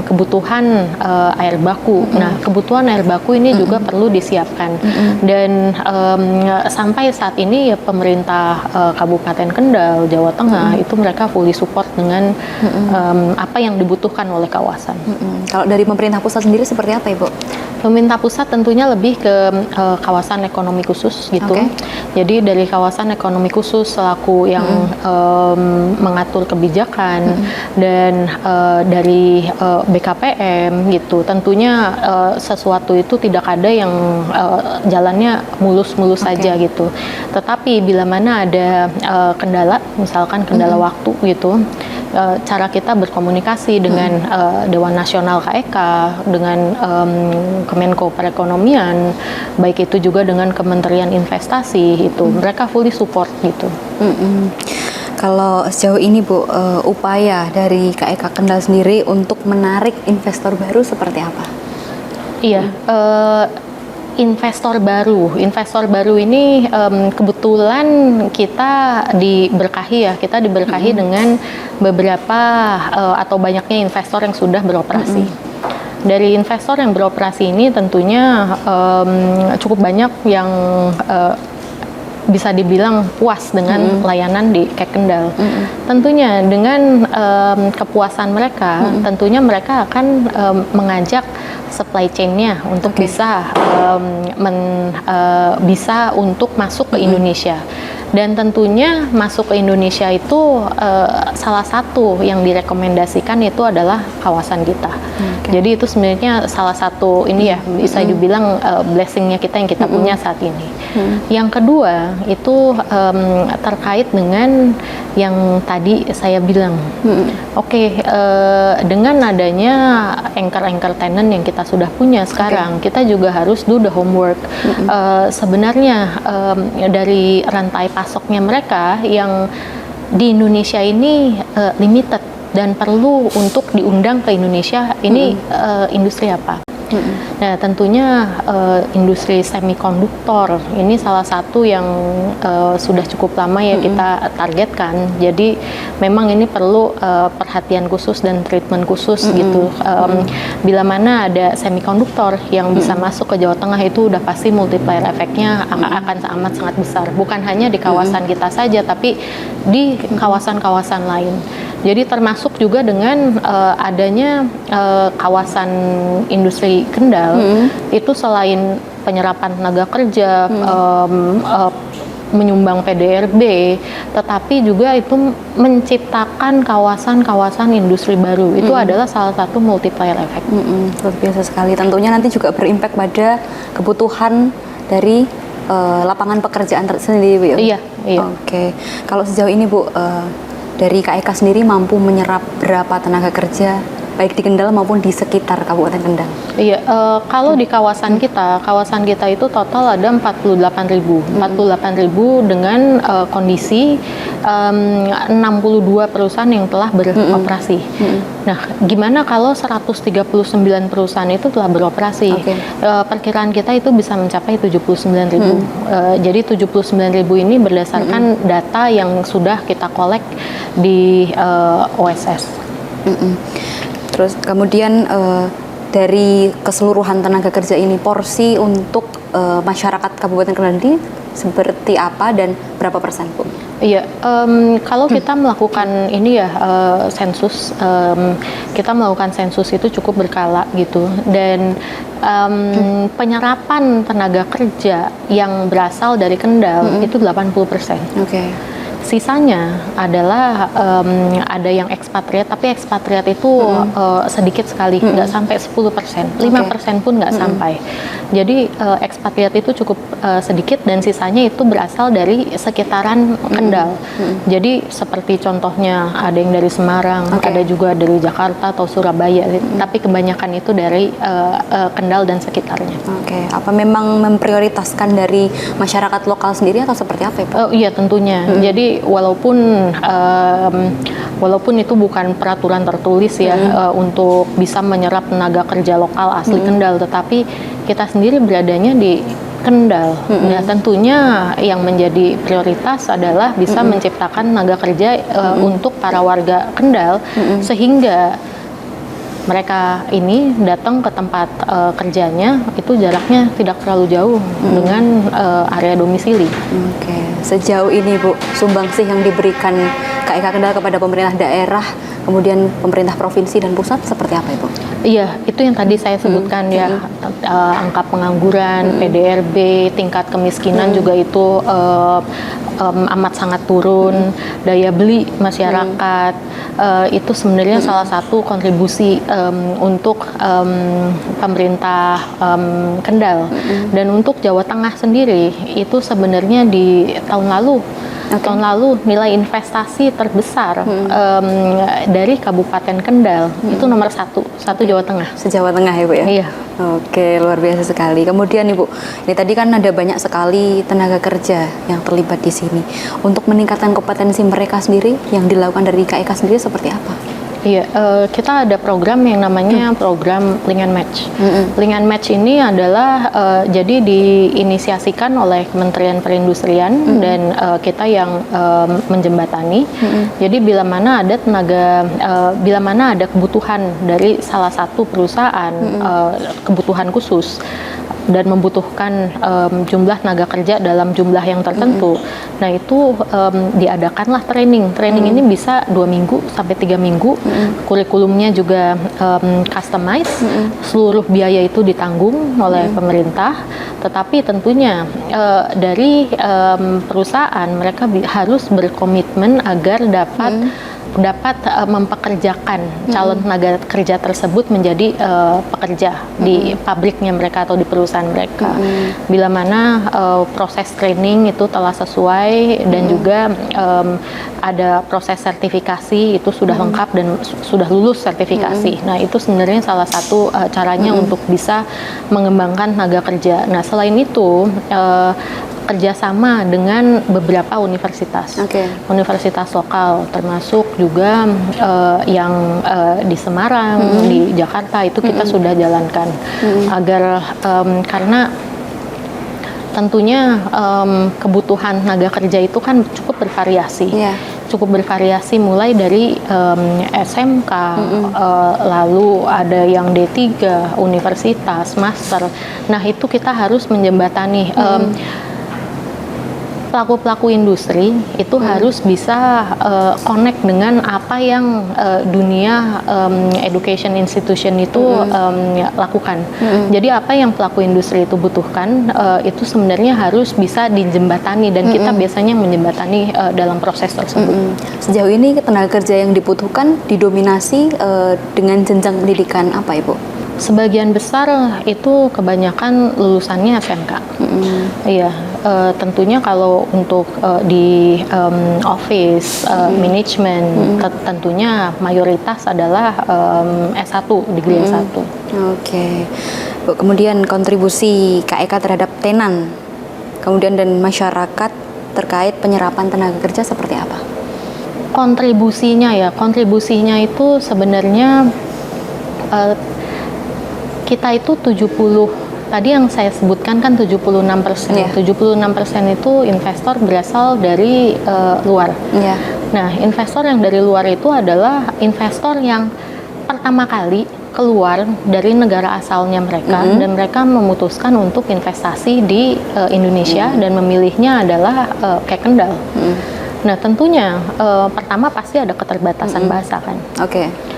kebutuhan air baku. Nah, kebutuhan air baku ini juga perlu disiapkan. Dan sampai saat ini ya pemerintah Kabupaten Kendal, Jawa Tengah itu mereka fully support dengan apa yang dibutuhkan oleh kawasan. Kalau dari pemerintah pusat sendiri seperti apa, Ibu? Pemerintah pusat tentunya lebih ke kawasan ekonomi khusus gitu. Jadi dari kawasan ekonomi khusus selaku yang mengatur kebijakan, dan dari BKPM gitu. Tentunya sesuatu itu tidak ada yang jalannya mulus-mulus saja gitu. Tetapi bila mana ada kendala, misalkan kendala waktu gitu, cara kita berkomunikasi dengan Dewan Nasional KEK, dengan Kemenko Perekonomian, baik itu juga dengan Kementerian Investasi, itu mereka fully support gitu. Kalau sejauh ini Bu, upaya dari KEK Kendal sendiri untuk menarik investor baru seperti apa? Iya, investor baru ini kebetulan kita diberkahi dengan beberapa atau banyaknya investor yang sudah beroperasi. Dari investor yang beroperasi ini tentunya cukup banyak yang bisa dibilang puas dengan layanan di KEK Kendal. Tentunya dengan kepuasan mereka, tentunya mereka akan mengajak supply chain-nya untuk bisa untuk masuk ke Indonesia. Dan tentunya masuk ke Indonesia itu salah satu yang direkomendasikan itu adalah kawasan kita. Jadi itu sebenarnya salah satu ini ya bisa dibilang blessing-nya kita yang kita punya saat ini. Yang kedua itu terkait dengan yang tadi saya bilang. Dengan adanya anchor tenant yang kita sudah punya sekarang, kita juga harus do the homework. Sebenarnya dari rantai pasoknya mereka yang di Indonesia ini limited dan perlu untuk diundang ke Indonesia ini industri apa? Nah, tentunya industri semikonduktor ini salah satu yang sudah cukup lama ya kita targetkan. Jadi memang ini perlu perhatian khusus dan treatment khusus gitu. Bila mana ada semikonduktor yang bisa masuk ke Jawa Tengah, itu udah pasti multiplier efeknya akan amat sangat besar. Bukan hanya di kawasan kita saja, tapi di kawasan-kawasan lain. Jadi termasuk juga dengan adanya kawasan industri Kendal, itu selain penyerapan tenaga kerja, menyumbang PDRB, tetapi juga itu menciptakan kawasan-kawasan industri baru. Itu adalah salah satu multiplier effect. Luar biasa sekali. Tentunya nanti juga berimpact pada kebutuhan dari lapangan pekerjaan tersendiri, Bu. Iya. Kalau sejauh ini, Bu, dari KEK sendiri mampu menyerap berapa tenaga kerja baik di Kendal maupun di sekitar Kabupaten Kendal? Iya, kalau di kawasan kita itu total ada 48.000 dengan kondisi 62 perusahaan yang telah beroperasi. Nah, gimana kalau 139 perusahaan itu telah beroperasi? Perkiraan kita itu bisa mencapai 79.000. Jadi 79.000 ini berdasarkan data yang sudah kita kolek di OSS. Terus kemudian dari keseluruhan tenaga kerja ini, porsi untuk masyarakat Kabupaten Kendal ini seperti apa dan berapa persen, Bu? Iya, kalau kita melakukan ini ya sensus, kita melakukan sensus itu cukup berkala gitu, dan penyerapan tenaga kerja yang berasal dari Kendal itu 80%. Sisanya adalah ada yang ekspatriat, tapi ekspatriat itu sedikit sekali, nggak sampai 10%, 5% pun nggak sampai. Jadi ekspatriat itu cukup sedikit dan sisanya itu berasal dari sekitaran Kendal. Jadi seperti contohnya ada yang dari Semarang, ada juga dari Jakarta atau Surabaya, tapi kebanyakan itu dari Kendal dan sekitarnya. Oke, apa memang memprioritaskan dari masyarakat lokal sendiri atau seperti apa, Ibu? Iya tentunya. Jadi walaupun itu bukan peraturan tertulis ya untuk bisa menyerap tenaga kerja lokal asli Kendal, tetapi kita sendiri beradanya di Kendal. Nah, tentunya yang menjadi prioritas adalah bisa menciptakan tenaga kerja untuk para warga Kendal sehingga mereka ini datang ke tempat kerjanya itu jaraknya tidak terlalu jauh dengan area domisili. Oke, sejauh ini Bu, sumbangsih yang diberikan KEK Kendal kepada pemerintah daerah, kemudian pemerintah provinsi dan pusat seperti apa Ibu? Iya, itu yang tadi saya sebutkan ya, angka pengangguran, PDRB, tingkat kemiskinan juga itu amat sangat turun, daya beli masyarakat, itu sebenarnya salah satu kontribusi untuk pemerintah Kendal. Dan untuk Jawa Tengah sendiri, itu sebenarnya di tahun lalu nilai investasi terbesar dari Kabupaten Kendal itu nomor satu Jawa Tengah. Se-Jawa Tengah ya Bu ya? Iya. Oke, luar biasa sekali. Kemudian Ibu, ini tadi kan ada banyak sekali tenaga kerja yang terlibat di sini. Untuk meningkatkan kompetensi mereka sendiri, yang dilakukan dari KEK sendiri seperti apa? Iya, kita ada program yang namanya program Link and Match. Link and Match ini adalah jadi diinisiasikan oleh Kementerian Perindustrian dan kita yang menjembatani. Jadi bila mana ada kebutuhan dari salah satu perusahaan, kebutuhan khusus dan membutuhkan jumlah tenaga kerja dalam jumlah yang tertentu. Nah itu diadakanlah training. Training ini bisa 2 minggu sampai 3 minggu. Kurikulumnya juga customize. Seluruh biaya itu ditanggung oleh pemerintah. Tetapi tentunya dari perusahaan mereka harus berkomitmen agar dapat mempekerjakan calon tenaga kerja tersebut menjadi pekerja di pabriknya mereka atau di perusahaan mereka. Bila mana proses training itu telah sesuai dan juga ada proses sertifikasi itu sudah lengkap dan sudah lulus sertifikasi. Nah itu sebenarnya salah satu caranya untuk bisa mengembangkan tenaga kerja. Nah selain itu kerjasama dengan beberapa universitas, universitas lokal, termasuk juga yang di Semarang, di Jakarta itu kita sudah jalankan agar karena tentunya kebutuhan tenaga kerja itu kan cukup bervariasi. Cukup bervariasi mulai dari SMK, lalu ada yang D3, universitas, master. Nah itu kita harus menjembatani. Pelaku-pelaku industri itu harus bisa connect dengan apa yang dunia education institution itu lakukan. Jadi apa yang pelaku industri itu butuhkan itu sebenarnya harus bisa dijembatani dan kita biasanya menjembatani dalam proses tersebut. Sejauh ini tenaga kerja yang dibutuhkan didominasi dengan jenjang pendidikan apa Ibu? Sebagian besar itu kebanyakan lulusannya SMK. Iya, tentunya kalau untuk di office management tentunya mayoritas adalah S1, degree S1. Oke. Bu, kemudian kontribusi KEK terhadap tenan, kemudian dan masyarakat terkait penyerapan tenaga kerja seperti apa? Kontribusinya itu sebenarnya kita itu 70, tadi yang saya sebutkan kan 76%. 76% itu investor berasal dari luar. Nah, investor yang dari luar itu adalah investor yang pertama kali keluar dari negara asalnya mereka dan mereka memutuskan untuk investasi di Indonesia dan memilihnya adalah KEK Kendal. Nah, tentunya pertama pasti ada keterbatasan bahasa kan.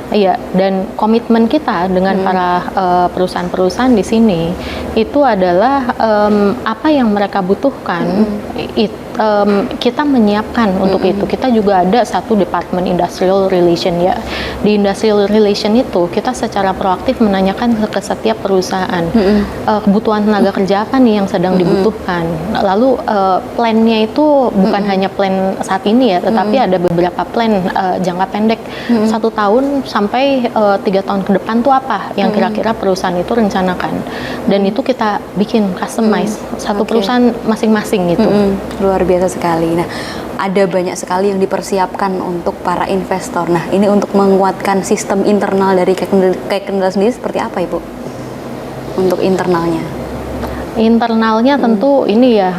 Iya, dan komitmen kita dengan para perusahaan-perusahaan di sini itu adalah apa yang mereka butuhkan, kita menyiapkan untuk itu. Kita juga ada satu departemen industrial relation ya. Di industrial relation itu kita secara proaktif menanyakan ke setiap perusahaan kebutuhan tenaga kerja apa nih yang sedang dibutuhkan. Lalu plannya itu bukan hanya plan saat ini ya, tetapi ada beberapa plan jangka pendek 1 tahun sampai 3 tahun ke depan tuh apa yang kira-kira perusahaan itu rencanakan, dan itu kita bikin customize satu perusahaan masing-masing gitu. Luar biasa sekali. Nah, ada banyak sekali yang dipersiapkan untuk para investor. Nah, ini untuk menguatkan sistem internal dari KAI Kendal sendiri seperti apa, Ibu? Untuk internalnya? Internalnya tentu ini ya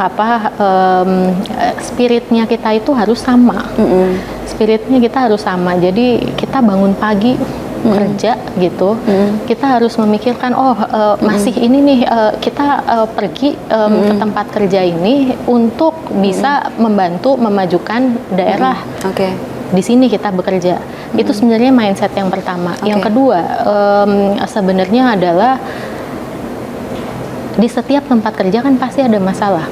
spiritnya kita itu harus sama. Spiritnya kita harus sama. Jadi kita bangun pagi kerja gitu, kita harus memikirkan masih ini nih kita pergi ke tempat kerja ini untuk bisa membantu memajukan daerah. Di sini kita bekerja. Itu sebenarnya mindset yang pertama. Yang kedua sebenarnya adalah di setiap tempat kerja kan pasti ada masalah.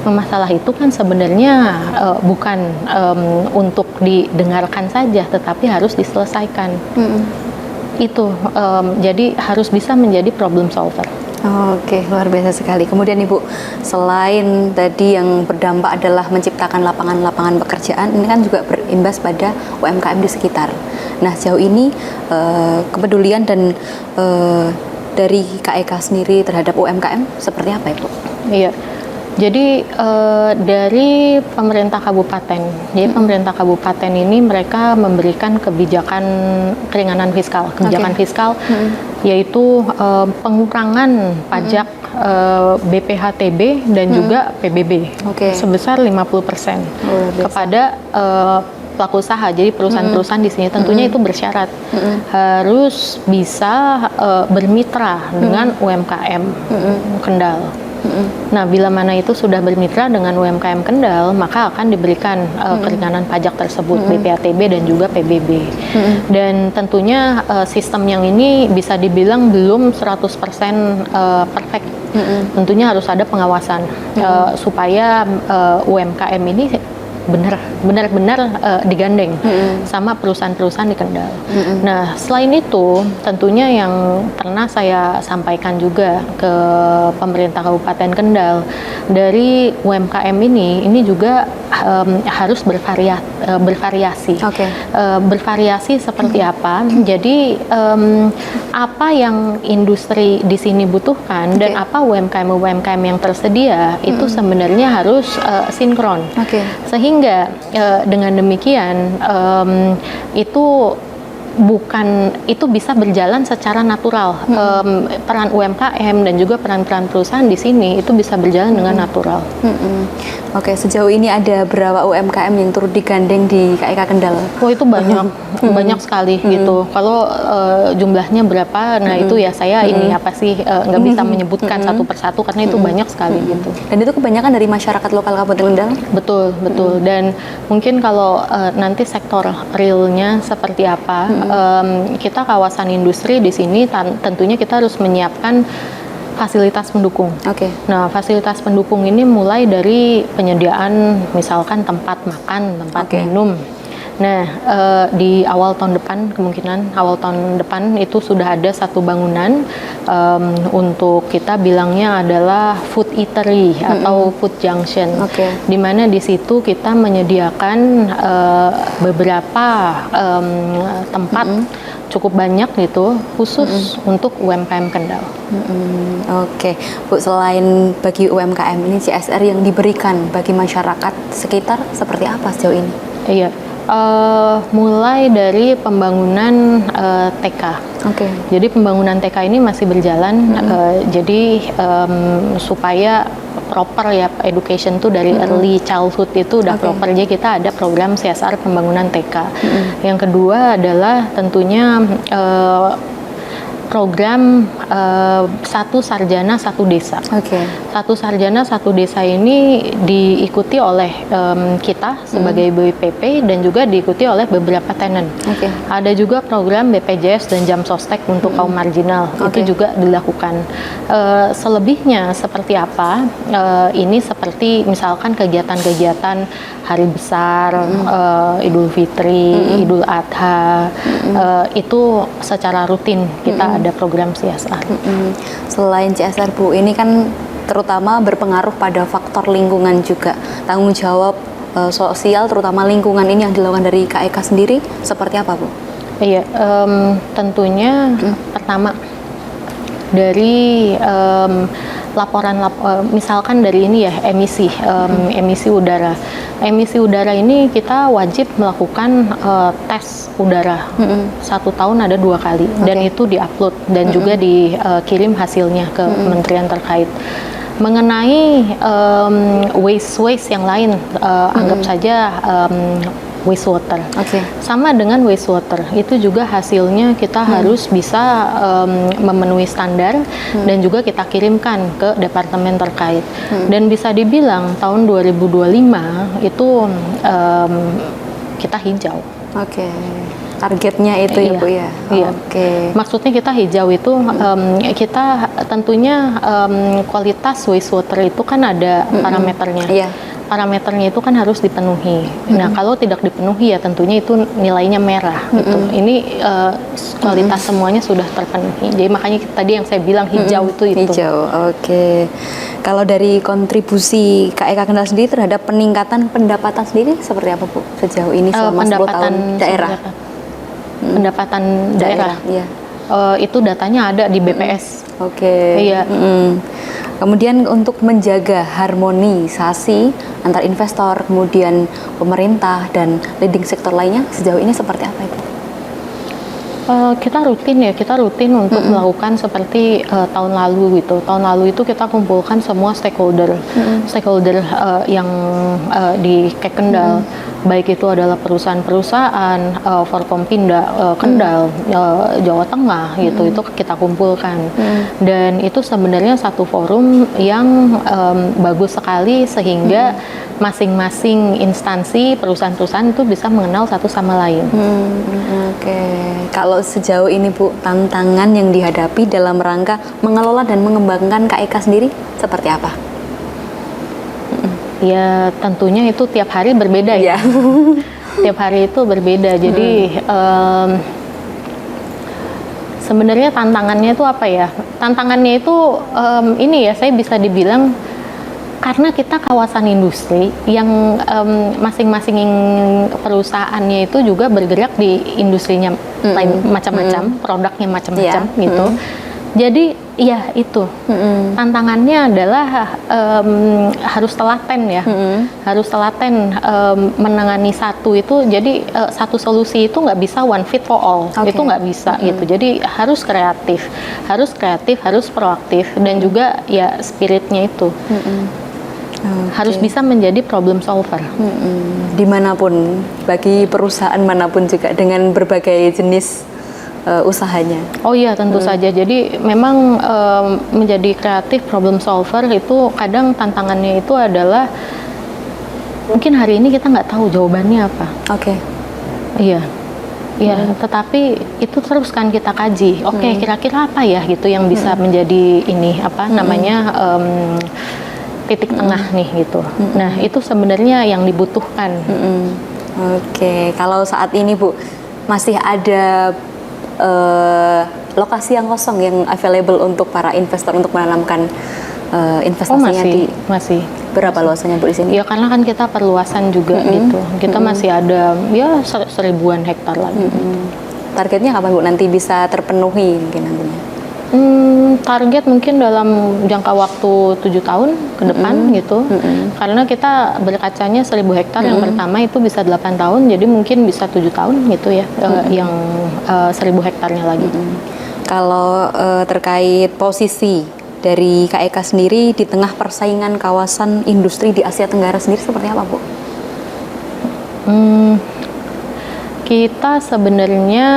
Masalah itu kan sebenarnya bukan untuk didengarkan saja, tetapi harus diselesaikan. Itu jadi harus bisa menjadi problem solver. Oke, luar biasa sekali. Kemudian Ibu, selain tadi yang berdampak adalah menciptakan lapangan-lapangan pekerjaan, ini kan juga berimbas pada UMKM di sekitar. Nah, sejauh ini kepedulian dan dari KAI sendiri terhadap UMKM seperti apa, Ibu? Iya. Jadi dari pemerintah kabupaten, jadi pemerintah kabupaten ini mereka memberikan kebijakan keringanan fiskal, kebijakan fiskal yaitu pengurangan pajak BPHTB dan juga PBB sebesar 50% kepada pelaku usaha. Jadi perusahaan-perusahaan di sini tentunya itu bersyarat harus bisa bermitra dengan UMKM Kendal. Nah, bila mana itu sudah bermitra dengan UMKM Kendal, maka akan diberikan keringanan pajak tersebut, BPHTB dan juga PBB. Dan tentunya sistem yang ini bisa dibilang belum 100% perfect. Tentunya harus ada pengawasan supaya UMKM ini benar-benar digandeng sama perusahaan-perusahaan di Kendal. Nah, selain itu tentunya yang pernah saya sampaikan juga ke pemerintah Kabupaten Kendal, dari UMKM ini juga harus bervariasi. Bervariasi seperti apa? Jadi apa yang industri di sini butuhkan dan apa UMKM yang tersedia itu sebenarnya harus sinkron. Sehingga dengan demikian itu bisa berjalan secara natural. Peran UMKM dan juga peran-peran perusahaan di sini itu bisa berjalan dengan natural. Sejauh ini ada berapa UMKM yang turut digandeng di KAI Kendal? Itu banyak sekali gitu. Kalau jumlahnya berapa, nah itu ya saya nggak bisa menyebutkan satu persatu karena itu banyak sekali gitu. Dan itu kebanyakan dari masyarakat lokal Kabupaten Kendal? Betul. Dan mungkin kalau nanti sektor realnya seperti apa, kita kawasan industri di sini tentunya kita harus menyiapkan fasilitas pendukung. Nah, fasilitas pendukung ini mulai dari penyediaan misalkan tempat makan, tempat minum. Nah, di awal tahun depan itu sudah ada satu bangunan untuk kita bilangnya adalah food eatery atau food junction, di mana di situ kita menyediakan beberapa tempat cukup banyak gitu khusus untuk UMKM Kendal. Bu, selain bagi UMKM ini CSR yang diberikan bagi masyarakat sekitar seperti apa sejauh ini? Iya. Mulai dari pembangunan TK. Jadi pembangunan TK ini masih berjalan. Jadi supaya proper ya education tuh dari early childhood itu udah proper. Jadi kita ada program CSR pembangunan TK. Yang kedua adalah tentunya program satu sarjana satu desa. Oke. Satu sarjana satu desa ini diikuti oleh kita sebagai BPP dan juga diikuti oleh beberapa tenant. Oke. Ada juga program BPJS dan jam sostek untuk kaum marginal, Oke. itu juga dilakukan. Selebihnya seperti apa? Ini seperti misalkan kegiatan-kegiatan hari besar, Idul Fitri, Idul Adha, itu secara rutin kita ada program CSR. Selain CSR Bu, ini kan terutama berpengaruh pada faktor lingkungan juga. Tanggung jawab sosial terutama lingkungan ini yang dilakukan dari KEK sendiri seperti apa Bu? Iya, tentunya pertama dari laporan misalkan dari ini ya emisi udara. Emisi udara ini kita wajib melakukan tes udara 1 tahun ada 2 kali dan itu diupload dan juga dikirim hasilnya ke kementerian terkait. Mengenai waste yang lain, anggap saja wastewater. Oke. Sama dengan wastewater, itu juga hasilnya kita harus bisa memenuhi standar dan juga kita kirimkan ke departemen terkait. Dan bisa dibilang tahun 2025 itu kita hijau. Oke. Targetnya itu ya Iya. Bu ya? Iya. Oke. Maksudnya kita hijau itu kita tentunya kualitas wastewater itu kan ada parameternya. Iya. Parameternya itu kan harus dipenuhi. Nah, kalau tidak dipenuhi ya tentunya itu nilainya merah gitu. Ini kualitas semuanya sudah terpenuhi. Jadi makanya tadi yang saya bilang hijau itu. Hijau, oke. Kalau dari kontribusi KEK Kendal sendiri terhadap peningkatan pendapatan sendiri seperti apa Bu sejauh ini selama 10 tahun daerah? Pendapatan daerah. Iya. Itu datanya ada di BPS. Oke. Iya. Kemudian untuk menjaga harmonisasi antar investor, kemudian pemerintah dan leading sektor lainnya sejauh ini seperti apa Ibu? Kita rutin untuk melakukan seperti tahun lalu gitu. Tahun lalu itu kita kumpulkan semua stakeholder yang di Kendal, baik itu adalah perusahaan-perusahaan, Forkompinda Kendal, Jawa Tengah gitu, itu kita kumpulkan. Dan itu sebenarnya satu forum yang bagus sekali sehingga masing-masing instansi perusahaan-perusahaan itu bisa mengenal satu sama lain. Oke. Kalau sejauh ini Bu, tantangan yang dihadapi dalam rangka mengelola dan mengembangkan KEK sendiri seperti apa? Ya tentunya itu tiap hari berbeda ya. Tiap hari itu berbeda. Jadi sebenarnya tantangannya itu apa ya? Tantangannya itu ini ya, saya bisa dibilang karena kita kawasan industri yang masing-masing perusahaannya itu juga bergerak di industrinya lain macam-macam, produknya macam-macam gitu. Jadi ya itu tantangannya adalah harus telaten ya, harus telaten menangani satu itu. Jadi satu solusi itu nggak bisa one fit for all, itu nggak bisa gitu. Jadi harus kreatif, harus proaktif dan juga ya spiritnya itu. Harus bisa menjadi problem solver. Dimanapun, bagi perusahaan manapun juga dengan berbagai jenis usahanya. Oh iya tentu saja. Jadi memang menjadi kreatif problem solver itu kadang tantangannya itu adalah mungkin hari ini kita nggak tahu jawabannya apa. Oke. Iya. Ya, tetapi itu terus kan kita kaji. Oke, kira-kira apa ya gitu yang bisa menjadi ini apa namanya titik tengah nih gitu. Nah itu sebenarnya yang dibutuhkan. Oke, kalau saat ini Bu masih ada lokasi yang kosong yang available untuk para investor untuk menanamkan investasinya masih. Berapa luasannya Bu di sini? Ya karena kan kita perluasan juga gitu. Kita masih ada ya 1000-an hektar lagi. Targetnya kapan Bu nanti bisa terpenuhi mungkin nantinya? Target mungkin dalam jangka waktu 7 tahun ke depan gitu. Karena kita berkacanya 1000 hektar yang pertama itu bisa 8 tahun, jadi mungkin bisa 7 tahun gitu ya, yang 1000 hektarnya lagi. Kalau terkait posisi dari KEK sendiri di tengah persaingan kawasan industri di Asia Tenggara sendiri seperti apa Bu? Kita sebenarnya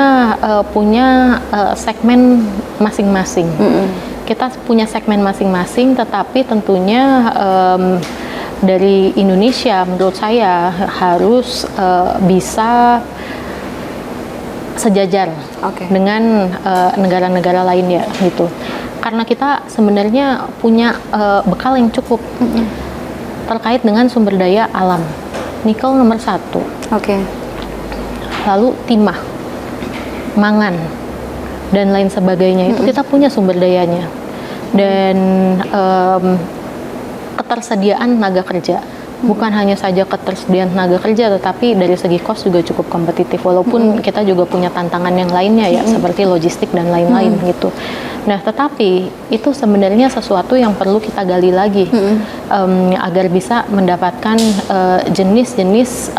punya segmen masing-masing. Kita punya segmen masing-masing, tetapi tentunya dari Indonesia menurut saya harus bisa sejajar dengan negara-negara lainnya gitu. Karena kita sebenarnya punya bekal yang cukup terkait dengan sumber daya alam. Nikel nomor 1. Lalu timah, mangan, dan lain sebagainya itu kita punya sumber dayanya. Dan ketersediaan tenaga kerja, bukan hanya saja ketersediaan tenaga kerja, tetapi dari segi cost juga cukup kompetitif. Walaupun kita juga punya tantangan yang lainnya ya, seperti logistik dan lain-lain gitu. Nah, tetapi itu sebenarnya sesuatu yang perlu kita gali lagi agar bisa mendapatkan jenis-jenis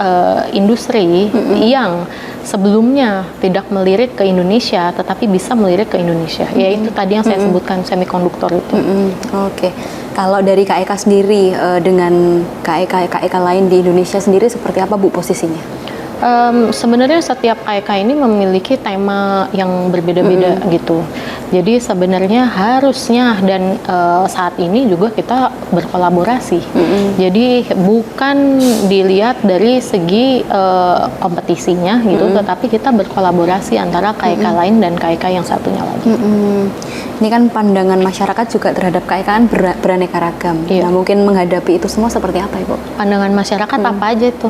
industri yang sebelumnya tidak melirik ke Indonesia, tetapi bisa melirik ke Indonesia. Yaitu tadi yang saya sebutkan, semikonduktor itu. Kalau dari KEK sendiri dengan KEK lain di Indonesia sendiri seperti apa Bu posisinya? Sebenarnya setiap KEK ini memiliki tema yang berbeda-beda gitu. Jadi sebenarnya harusnya dan saat ini juga kita berkolaborasi. Jadi bukan dilihat dari segi kompetisinya gitu, tetapi kita berkolaborasi antara KEK lain dan KEK yang satunya lagi. Ini kan pandangan masyarakat juga terhadap KEK kan beraneka ragam. Nah, mungkin menghadapi itu semua seperti apa, Ibu? Pandangan masyarakat apa aja itu?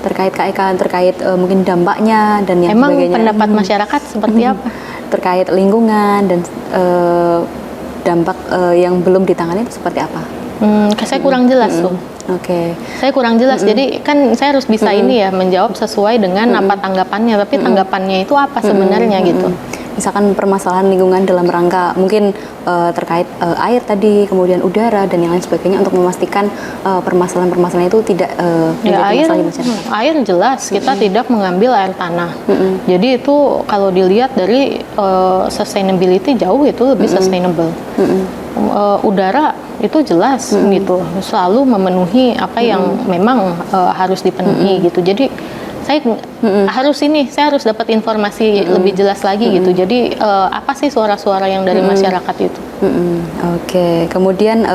Terkait KEK, terkait mungkin dampaknya dan yang Emang sebagainya. pendapat masyarakat seperti apa? Terkait lingkungan dan dampak yang belum ditangani itu seperti apa? Saya kurang jelas tuh. Saya kurang jelas. Jadi kan saya harus bisa ini ya menjawab sesuai dengan apa tanggapannya. Tapi tanggapannya itu apa sebenarnya gitu? Misalkan permasalahan lingkungan dalam rangka mungkin terkait air tadi, kemudian udara dan yang lain sebagainya untuk memastikan permasalahan-permasalahan itu tidak menjadi masalah. Air jelas kita tidak mengambil air tanah. Jadi itu kalau dilihat dari sustainability jauh itu lebih sustainable. Udara itu jelas gitu, selalu memenuhi apa yang memang harus dipenuhi gitu. Jadi saya harus dapat informasi lebih jelas lagi gitu. Jadi apa sih suara-suara yang dari masyarakat itu? Kemudian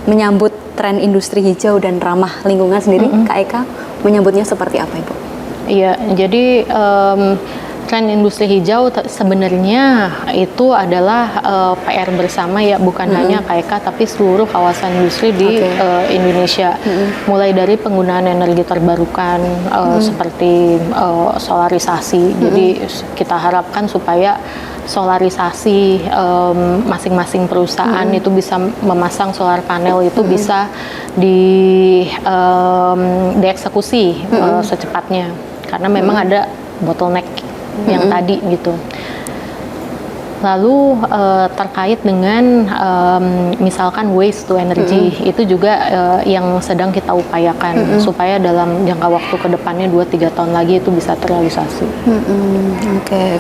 menyambut tren industri hijau dan ramah lingkungan sendiri, KEK menyambutnya seperti apa, Ibu? Iya, jadi tren industri hijau sebenarnya itu adalah PR bersama ya, bukan hanya KEK tapi seluruh kawasan industri di Indonesia. Mulai dari penggunaan energi terbarukan seperti solarisasi. Jadi kita harapkan supaya solarisasi masing-masing perusahaan itu bisa memasang solar panel itu bisa dieksekusi secepatnya, karena memang ada bottleneck yang tadi gitu. Lalu terkait dengan misalkan waste to energy itu juga yang sedang kita upayakan supaya dalam jangka waktu ke depannya 2-3 tahun lagi itu bisa terrealisasi.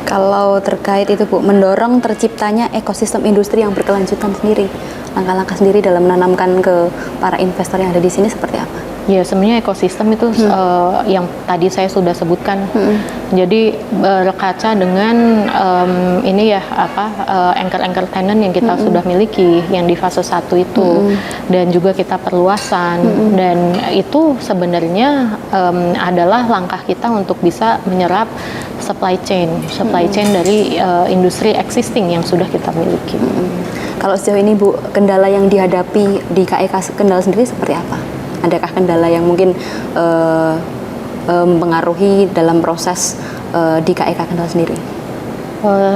Kalau terkait itu Bu, mendorong terciptanya ekosistem industri yang berkelanjutan sendiri, langkah-langkah sendiri dalam menanamkan ke para investor yang ada di sini seperti apa? Ya, sebenarnya ekosistem itu yang tadi saya sudah sebutkan. Jadi berkaca dengan ini ya anchor tenant yang kita sudah miliki yang di fase 1 itu, dan juga kita perluasan, dan itu sebenarnya adalah langkah kita untuk bisa menyerap supply chain dari industri existing yang sudah kita miliki. Kalau sejauh ini Bu, kendala yang dihadapi di KEK Kendal sendiri seperti apa? Adakah kendala yang mungkin mempengaruhi dalam proses di KEK Kendal sendiri?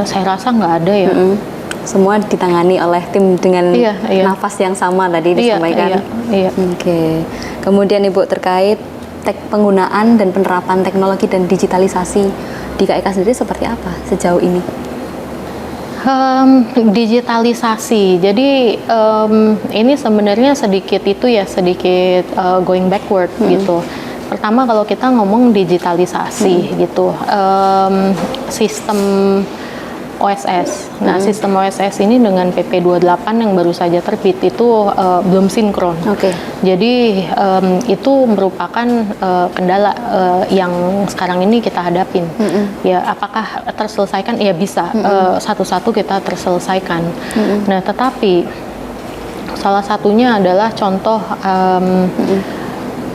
Saya rasa nggak ada ya. Semua ditangani oleh tim dengan nafas yang sama tadi disampaikan. Kemudian Ibu, terkait penggunaan dan penerapan teknologi dan digitalisasi di KEK sendiri seperti apa sejauh ini? Digitalisasi, jadi ini sebenarnya sedikit going backward gitu. Pertama kalau kita ngomong digitalisasi gitu, sistem OSS. Nah, sistem OSS ini dengan PP 28 yang baru saja terbit itu belum sinkron. Jadi itu merupakan kendala yang sekarang ini kita hadapin. Ya, apakah terselesaikan? Ya bisa. Satu-satu kita terselesaikan. Nah, tetapi salah satunya adalah contoh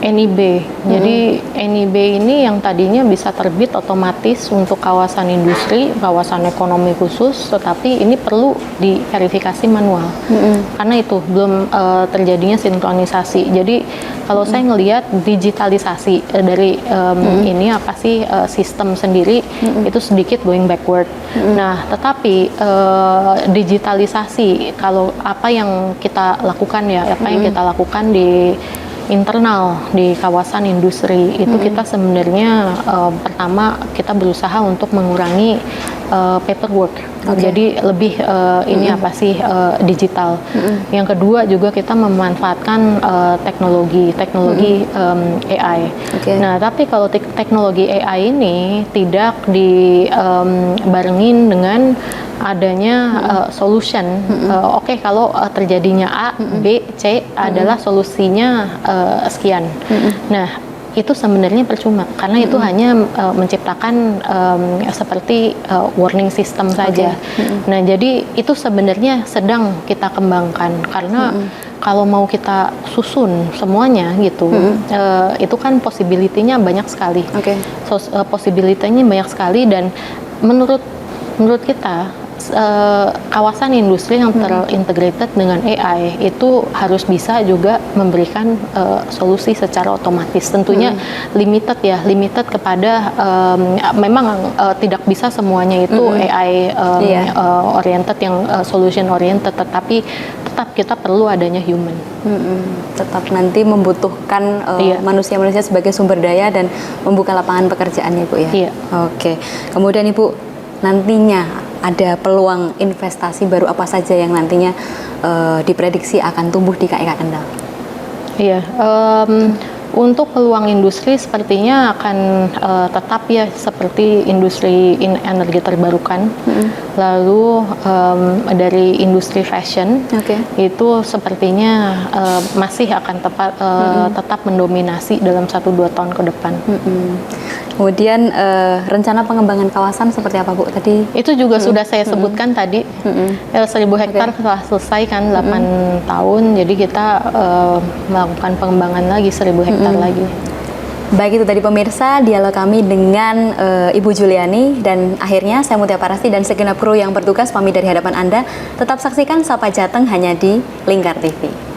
NIB. Jadi NIB ini yang tadinya bisa terbit otomatis untuk kawasan industri, kawasan ekonomi khusus, tetapi ini perlu diverifikasi manual. Karena itu belum terjadinya sinkronisasi. Jadi kalau saya ngelihat digitalisasi dari ini apa sih sistem sendiri itu sedikit going backward. Nah, tetapi digitalisasi kalau apa yang kita lakukan apa yang kita lakukan di internal di kawasan industri itu kita sebenarnya pertama kita berusaha untuk mengurangi paperwork. Jadi lebih ini apa sih digital. Yang kedua juga kita memanfaatkan teknologi AI. Nah, tapi kalau teknologi AI ini tidak dibarengin dengan adanya solution. Kalau terjadinya A, B, C adalah solusinya sekian. Nah, itu sebenarnya percuma karena itu hanya menciptakan seperti warning system saja. Nah, jadi itu sebenarnya sedang kita kembangkan karena kalau mau kita susun semuanya gitu, itu kan possibility-nya banyak sekali. Possibility-nya banyak sekali dan menurut kita kawasan industri yang terintegrated dengan AI itu harus bisa juga memberikan solusi secara otomatis. Tentunya limited kepada memang tidak bisa semuanya itu AI oriented yang solution oriented, tetapi tetap kita perlu adanya human. Tetap nanti membutuhkan manusia-manusia sebagai sumber daya dan membuka lapangan pekerjaannya, Ibu ya. Oke. Kemudian Ibu, nantinya ada peluang investasi baru apa saja yang nantinya diprediksi akan tumbuh di KEK Kendal? Untuk peluang industri sepertinya akan tetap ya seperti industri energi terbarukan. Lalu dari industri fashion itu sepertinya masih akan tetap mendominasi dalam 1-2 tahun ke depan. Kemudian rencana pengembangan kawasan seperti apa, Bu? Tadi itu juga sudah saya sebutkan tadi. 1.000 hektar telah selesai kan 8 tahun, jadi kita melakukan pengembangan lagi 1.000 hektar lagi. Baik, itu tadi pemirsa dialog kami dengan Ibu Juliani, dan akhirnya saya Mutia Parasti dan segenap kru yang bertugas pamit dari hadapan Anda. Tetap saksikan Sapa Jateng hanya di Lingkar TV.